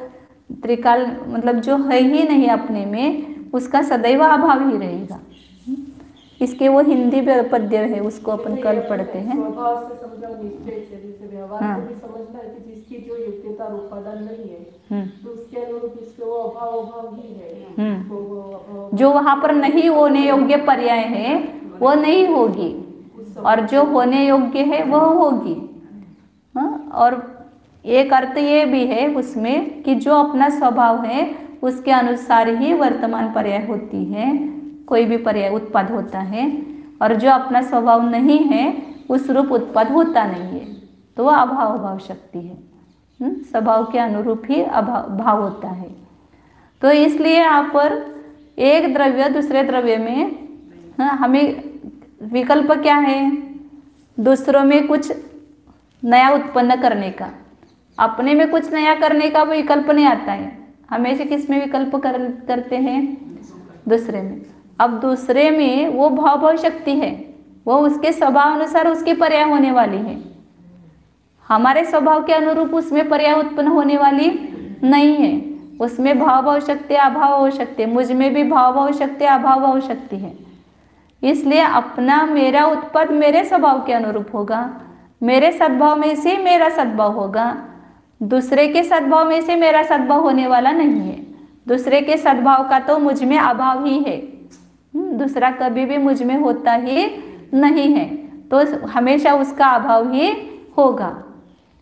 त्रिकाल मतलब जो है ही नहीं अपने में उसका सदैव अभाव ही रहेगा। इसके वो हिंदी पद्य है उसको अपन कल पढ़ते हैं। स्वभाव से समझा निश्चय से, जैसे व्यवहार को भी समझना है कि जिसकी जो योग्यता और उत्पादन नहीं है तो उसके अनुरूप इसके वो अभाव ही है। जो वहाँ पर नहीं होने योग्य पर्याय है वो नहीं होगी और जो होने योग्य है वह होगी। और एक अर्थ ये भी है उसमें कि जो अपना स्वभाव है उसके अनुसार ही वर्तमान पर्याय होती है, कोई भी पर्याय उत्पाद होता है। और जो अपना स्वभाव नहीं है उस रूप उत्पाद होता नहीं है, तो वह अभाव भाव शक्ति है। स्वभाव के अनुरूप ही भाव होता है। तो इसलिए यहाँ पर एक द्रव्य दूसरे द्रव्य में हमें विकल्प क्या है, दूसरों में कुछ नया उत्पन्न करने का। अपने में कुछ नया करने का विकल्प नहीं आता है, हमेशा किस में विकल्प करते हैं, दूसरे में। अब दूसरे में वो भाव भाव शक्ति है, वो उसके स्वभाव अनुसार उसकी पर्याय होने वाली है। हमारे स्वभाव के अनुरूप उसमें पर्याय उत्पन्न होने वाली नहीं है। उसमें भाव भाव शक्ति अभाव भाव शक्ति, मुझ में भी भाव भाव शक्ति अभाव भाव शक्ति है। इसलिए अपना मेरा उत्पाद मेरे स्वभाव के अनुरूप होगा, मेरे सद्भाव में से मेरा सद्भाव होगा, दूसरे के सद्भाव में से मेरा सद्भाव होने वाला नहीं है। दूसरे के सद्भाव का तो मुझ में अभाव ही है, दूसरा कभी भी मुझ में होता ही नहीं है, तो हमेशा उसका अभाव ही होगा।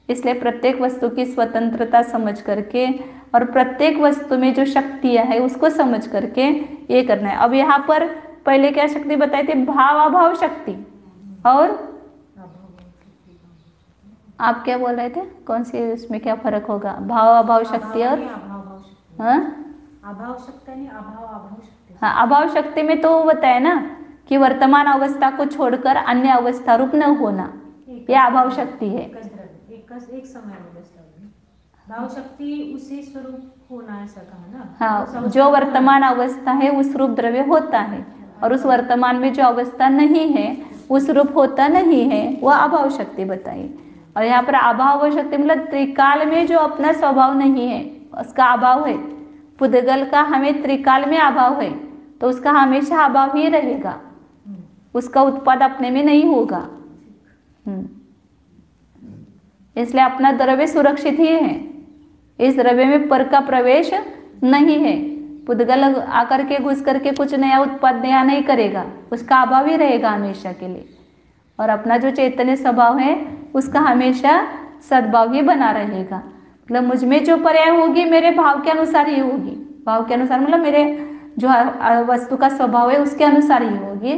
इसलिए प्रत्येक वस्तु की स्वतंत्रता समझ करके और प्रत्येक वस्तु में जो शक्तियाँ है उसको समझ करके ये करना है। अब यहाँ पर पहले क्या शक्ति बताई थी, भाव अभाव शक्ति। और आप क्या बोल रहे थे, कौन सी उसमें क्या फर्क होगा, भाव अभाव शक्ति और अभाव शक्ति नहीं, अभाव शक्ति। हाँ, अभाव शक्ति में तो वो बताया ना कि वर्तमान अवस्था को छोड़कर अन्य अवस्था रूप न होना, यह अभाव शक्ति है। एक समय भाव शक्ति उसी स्वरूप होना ऐसा कहा ना। हाँ, जो वर्तमान अवस्था है उस रूप द्रव्य होता है और उस वर्तमान में जो अवस्था नहीं है उस रूप होता नहीं है, वह अभाव शक्ति बताई। और यहाँ पर अभाव शक्ति मतलब त्रिकाल में जो अपना स्वभाव नहीं है उसका अभाव है। पुद्गल का हमें त्रिकाल में अभाव है तो उसका हमेशा अभाव ही रहेगा, उसका उत्पाद अपने में नहीं होगा। इसलिए अपना द्रव्य सुरक्षित ही है, इस द्रव्य में पर का प्रवेश नहीं है। पुद्गल आकर के घुस करके कुछ नया उत्पाद नया नहीं करेगा, उसका अभाव ही रहेगा हमेशा के लिए। और अपना जो चैतन्य स्वभाव है उसका हमेशा सद्भाव ही बना रहेगा। मतलब मुझ में जो पर्याय होगी मेरे भाव के अनुसार ही होगी, भाव के अनुसार मतलब मेरे जो वस्तु का स्वभाव है उसके अनुसार ही होगी,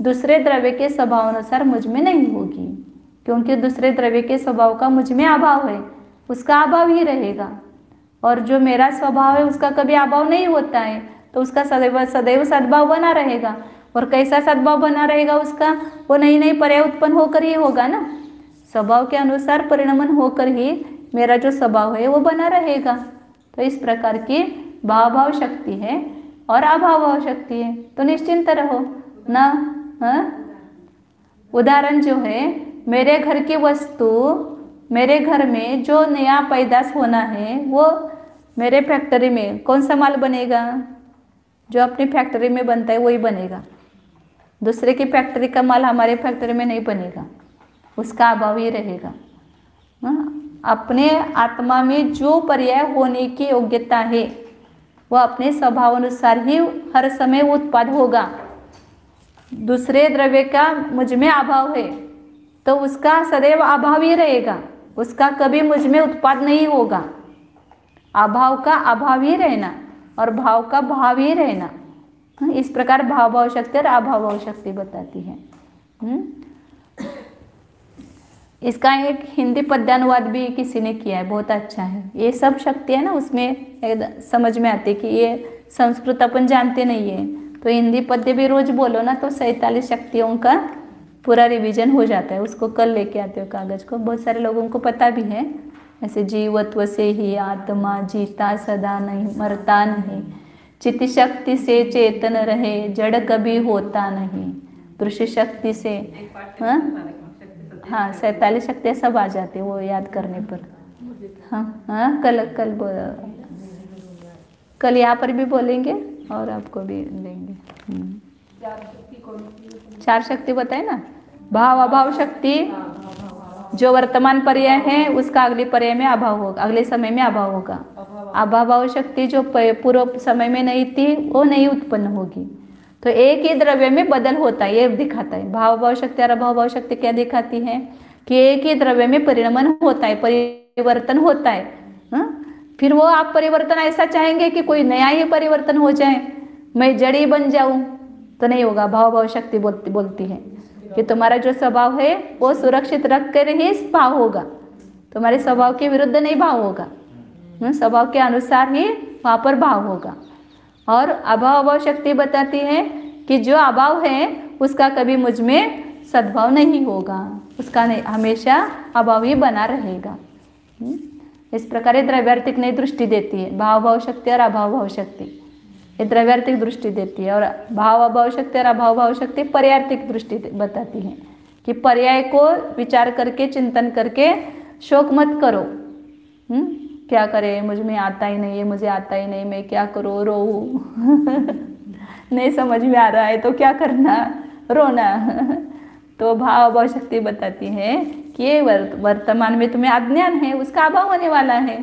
दूसरे द्रव्य के स्वभाव अनुसार मुझ में नहीं होगी, क्योंकि दूसरे द्रव्य के स्वभाव का मुझ में अभाव है, उसका अभाव ही रहेगा। और जो मेरा स्वभाव है उसका कभी अभाव नहीं होता है, तो उसका सदैव सदैव सद्भाव बना रहेगा। और कैसा सद्भाव बना रहेगा उसका, वो नई नई पर्याय उत्पन्न होकर ही होगा ना, स्वभाव के अनुसार परिणमन होकर ही मेरा जो स्वभाव है वो बना रहेगा। तो इस प्रकार की भाव भाव शक्ति है और अभाव भाव शक्ति है, तो निश्चिंत रहो ना। उदाहरण जो है, मेरे घर की वस्तु, मेरे घर में जो नया पैदाश होना है वो मेरे फैक्ट्री में कौन सा माल बनेगा, जो अपनी फैक्ट्री में बनता है वही बनेगा, दूसरे की फैक्ट्री का माल हमारे फैक्ट्री में नहीं बनेगा, उसका अभाव ही रहेगा। अपने आत्मा में जो पर्याय होने की योग्यता है वो अपने स्वभाव अनुसार ही हर समय उत्पाद होगा। दूसरे द्रव्य का मुझ में अभाव है तो उसका सदैव अभाव ही रहेगा, उसका कभी मुझ में उत्पाद नहीं होगा। अभाव का अभाव ही रहना और भाव का भाव ही रहना, इस प्रकार भाव भाव शक्ति और अभाव भाव शक्ति बताती है। इसका एक हिंदी पद्यानुवाद भी किसी ने किया है, बहुत अच्छा है। ये सब शक्ति है ना उसमें समझ में आती है कि ये संस्कृत अपन जानते नहीं है, तो हिंदी पद्य भी रोज बोलो ना तो 47 शक्तियों का पूरा रिवीजन हो जाता है। उसको कल लेके आते हो कागज को, बहुत सारे लोगों को पता भी है। ऐसे जीवत्व से ही आत्मा जीता सदा नहीं, मरता नहीं, चित्त शक्ति से चेतन रहे, जड़ कभी होता नहीं, दृश्य शक्ति से हाँ 47 शक्तियाँ सब आ जाती है वो याद करने पर। हाँ कल यहाँ पर भी बोलेंगे और आपको भी देंगे। 4 शक्ति बताए ना, भाव अभाव शक्ति, जो वर्तमान पर्याय है उसका अगले पर्याय में अभाव होगा, अगले समय में अभाव होगा। अभाव भाव शक्ति जो पूर्व समय में नहीं थी वो नहीं उत्पन्न होगी। तो एक ही द्रव्य में बदल होता है, ये दिखाता है। भाव भाव शक्ति और अभाव भाव शक्ति क्या दिखाती है कि एक ही द्रव्य में परिणमन होता है, परिवर्तन होता है। फिर वो आप परिवर्तन ऐसा चाहेंगे कि कोई नया ही परिवर्तन हो जाए, मैं जड़ी बन जाऊं, तो नहीं होगा। भाव भाव शक्ति बोलती है कि तुम्हारा जो स्वभाव है वो सुरक्षित रख कर ही भाव होगा, तुम्हारे स्वभाव के विरुद्ध नहीं भाव होगा, स्वभाव के अनुसार ही वहाँ पर भाव होगा। और अभाव अभाव शक्ति बताती है कि जो अभाव है उसका कभी मुझ में सद्भाव नहीं होगा, उसका हमेशा अभाव ही बना रहेगा। इस प्रकार ये द्रव्यार्थिक नई दृष्टि देती है, भाव भाव शक्ति और अभाव भाव शक्ति ये द्रव्यार्थिक दृष्टि देती है। और भाव अभाव शक्ति और अभाव भाव शक्ति पर्यार्थिक दृष्टि बताती है कि पर्याय को विचार करके चिंतन करके शोक मत करो। क्या करे, मुझ में आता ही नहीं है, मुझे आता ही नहीं, मैं क्या करूँ, रोऊँ नहीं समझ में आ रहा है तो क्या करना, रोना। तो भाव अभाव शक्ति बताती है कि वर्तमान में तुम्हें अज्ञान है, उसका अभाव होने वाला है।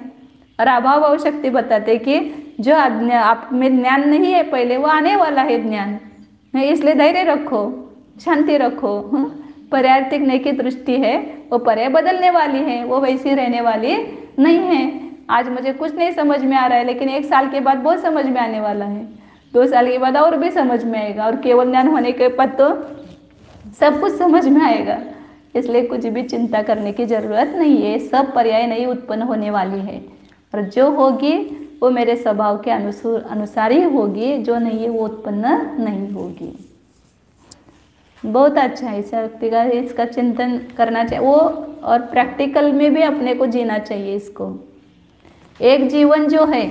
और अभाव भाव शक्ति बताते कि जो आप में ज्ञान नहीं है पहले वो आने वाला है ज्ञान, इसलिए धैर्य रखो, शांति रखो। पर्यार्थिक नई की दृष्टि है वो पर्याय बदलने वाली है, वो वैसी रहने वाली नहीं है। आज मुझे कुछ नहीं समझ में आ रहा है, लेकिन 1 साल के बाद बहुत समझ में आने वाला है, 2 साल के बाद और भी समझ में आएगा, और केवल ज्ञान होने के बाद तो सब कुछ समझ में आएगा। इसलिए कुछ भी चिंता करने की जरूरत नहीं है, सब पर्याय नहीं उत्पन्न होने वाली है, और जो होगी वो मेरे स्वभाव के अनुसार ही होगी, जो नहीं है वो उत्पन्न नहीं होगी। बहुत अच्छा है शक्ति का, इसका चिंतन करना चाहिए वो, और प्रैक्टिकल में भी अपने को जीना चाहिए इसको। एक जीवन जो है,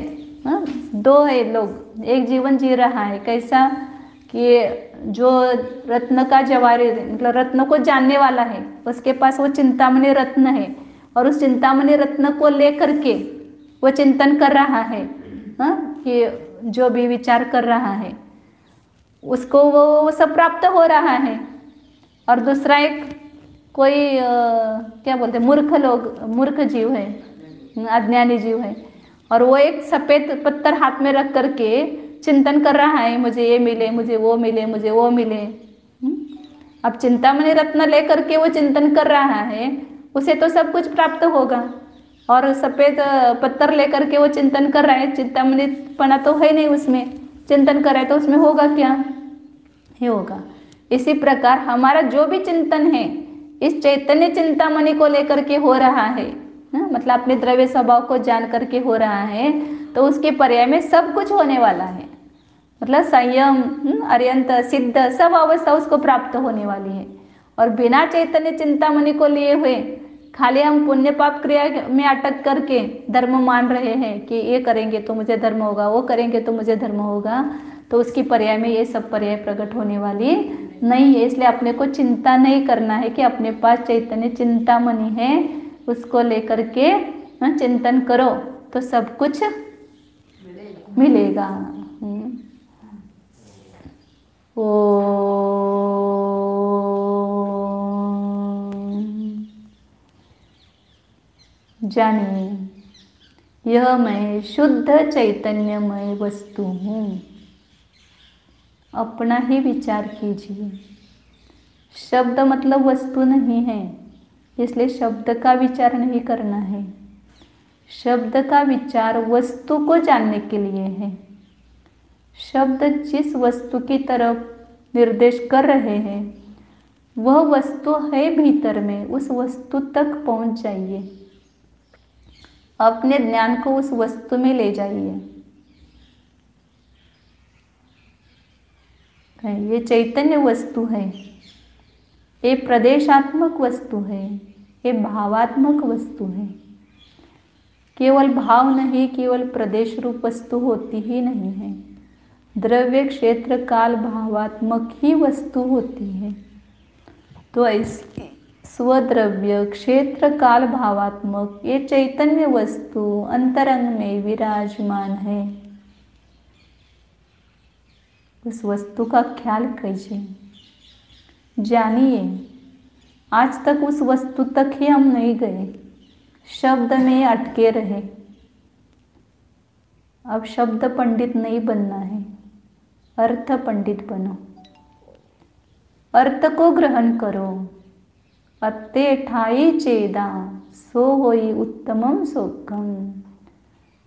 2 है लोग, एक जीवन जी रहा है कैसा कि जो रत्न का जवाहर मतलब रत्न को जानने वाला है, उसके पास वो चिंतामणि रत्न है, और उस चिंतामणि रत्न को लेकर के वो चिंतन कर रहा है कि जो भी विचार कर रहा है उसको वो सब प्राप्त हो रहा है। और दूसरा एक कोई क्या बोलते हैं, मूर्ख जीव है, अज्ञानी जीव है, और वो एक सफ़ेद पत्थर हाथ में रख करके चिंतन कर रहा है, मुझे ये मिले, मुझे वो मिले, मुझे वो मिले। अब चिंतामणि रत्न लेकर के वो चिंतन कर रहा है, उसे तो सब कुछ प्राप्त होगा। और सफेद पत्थर लेकर के वो चिंतन कर रहा है, चिंतामणि पना तो है नहीं उसमें, चिंतन कर रहा है तो उसमें होगा क्या? ही होगा। इसी प्रकार हमारा जो भी चिंतन है इस चैतन्य चिंतामणि को लेकर के हो रहा है, मतलब अपने द्रव्य स्वभाव को जान करके हो रहा है, तो उसके पर्याय में सब कुछ होने वाला है। मतलब संयम, अर्यंत, सिद्ध सब अवस्था उसको प्राप्त होने वाली है। और बिना चैतन्य चिंतामणि को लिए हुए खाली हम पुण्य पाप क्रिया में अटक करके धर्म मान रहे हैं कि ये करेंगे तो मुझे धर्म होगा, वो करेंगे तो मुझे धर्म होगा, तो उसकी पर्याय में ये सब पर्याय प्रकट होने वाली नहीं है। इसलिए अपने को चिंता नहीं करना है कि अपने पास चैतन्य चिंतामणि है, उसको लेकर के चिंतन करो तो सब कुछ मिलेगा। जानिए यह मैं शुद्ध चैतन्यमय वस्तु हूँ। अपना ही विचार कीजिए। शब्द मतलब वस्तु नहीं है, इसलिए शब्द का विचार नहीं करना है। शब्द का विचार वस्तु को जानने के लिए है। शब्द जिस वस्तु की तरफ निर्देश कर रहे हैं वह वस्तु है भीतर में, उस वस्तु तक पहुंच जाइए। अपने ज्ञान को उस वस्तु में ले जाइए। ये चैतन्य वस्तु है, ये प्रदेशात्मक वस्तु है, ये भावात्मक वस्तु है। केवल भाव नहीं, केवल प्रदेश रूप वस्तु होती ही नहीं है। द्रव्य क्षेत्र काल भावात्मक ही वस्तु होती है। तो ऐसे स्वद्रव्य क्षेत्र काल भावात्मक ये चैतन्य वस्तु अंतरंग में विराजमान है। उस वस्तु का ख्याल कीजिए, जानिए। आज तक उस वस्तु तक ही हम नहीं गए, शब्द में अटके रहे। अब शब्द पंडित नहीं बनना है, अर्थ पंडित बनो। अर्थ को ग्रहण करो। अत्ते ठाई चेदा सो होई उत्तमम सुखम।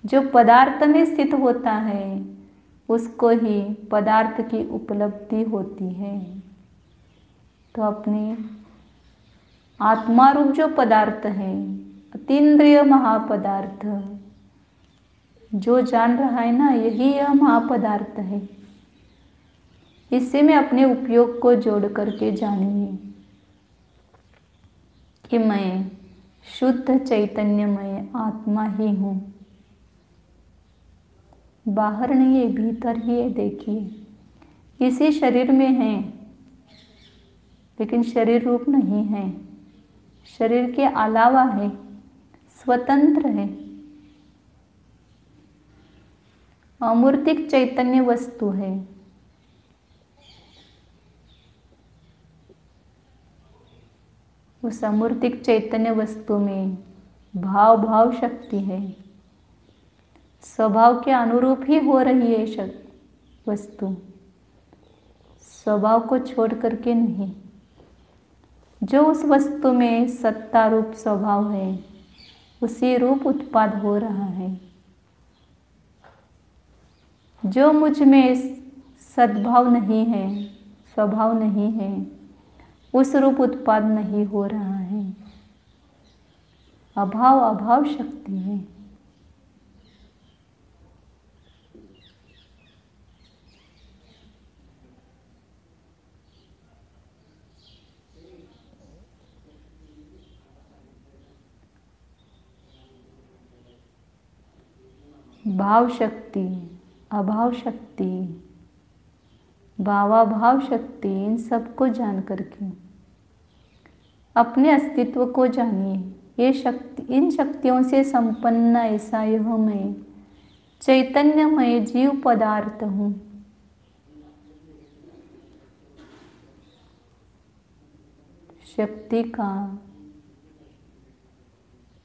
जो पदार्थ में स्थित होता है उसको ही पदार्थ की उपलब्धि होती है। तो अपने आत्मा रूप जो पदार्थ है, अतीन्द्रिय महापदार्थ जो जान रहा है ना, यही यह महापदार्थ है। इससे में अपने उपयोग को जोड़ करके जानिए कि मैं शुद्ध चैतन्यमय आत्मा ही हूँ। बाहर नहीं है, भीतर ही है। देखिए, इसी शरीर में है लेकिन शरीर रूप नहीं है, शरीर के अलावा है, स्वतंत्र है, अमूर्तिक चैतन्य वस्तु है। उस अमूर्तिक चैतन्य वस्तु में भाव शक्ति है। स्वभाव के अनुरूप ही हो रही है वस्तु, स्वभाव को छोड़ करके नहीं। जो उस वस्तु में सत्ता रूप स्वभाव है उसी रूप उत्पाद हो रहा है। जो मुझ में सद्भाव नहीं है, स्वभाव नहीं है, उस रूप उत्पाद नहीं हो रहा है। अभाव शक्ति है। भाव शक्ति, अभाव शक्ति, भावाभाव शक्ति, इन सबको जान करके अपने अस्तित्व को जानिए। ये शक्ति, इन शक्तियों से संपन्न ऐसा यह मैं चैतन्यमय जीव पदार्थ हूँ। शक्ति का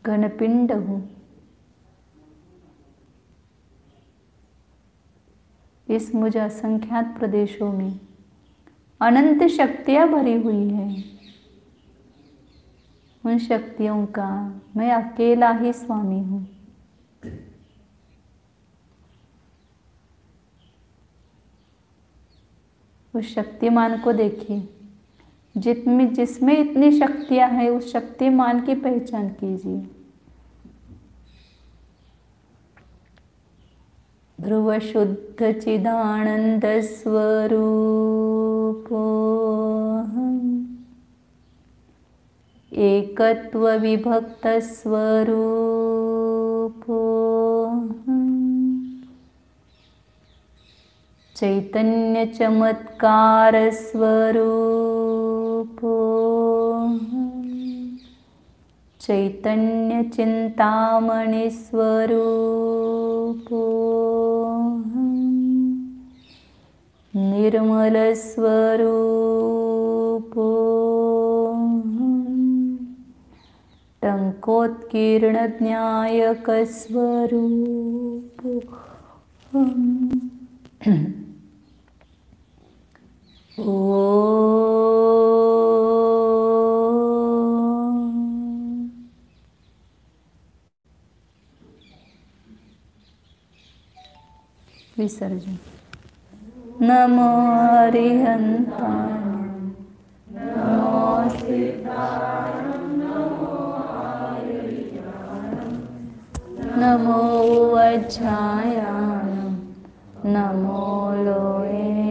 घनपिंड हूँ। इस मुझ असंख्यात प्रदेशों में अनंत शक्तियाँ भरी हुई हैं। उन शक्तियों का मैं अकेला ही स्वामी हूँ। उस शक्तिमान को देखिए, जिसमें इतनी शक्तियाँ हैं, उस शक्तिमान की पहचान कीजिए। ध्रुव शुद्ध चिदानंद स्वरूपोऽहम्, एकत्व विभक्त स्वरूपोऽहम्, चैतन्य चमत्कार स्वरूपोऽहम्, चैतन्य चिंतामणि स्वरूपोऽहम्, निर्मल स्वरूपोऽहम्, टंकोत्कीर्ण ज्ञायक स्वरूपोऽहम्। विसर्जन। नमो अरिहंताय, नमो सिद्धाय, नमो वज्राय, नमो लोये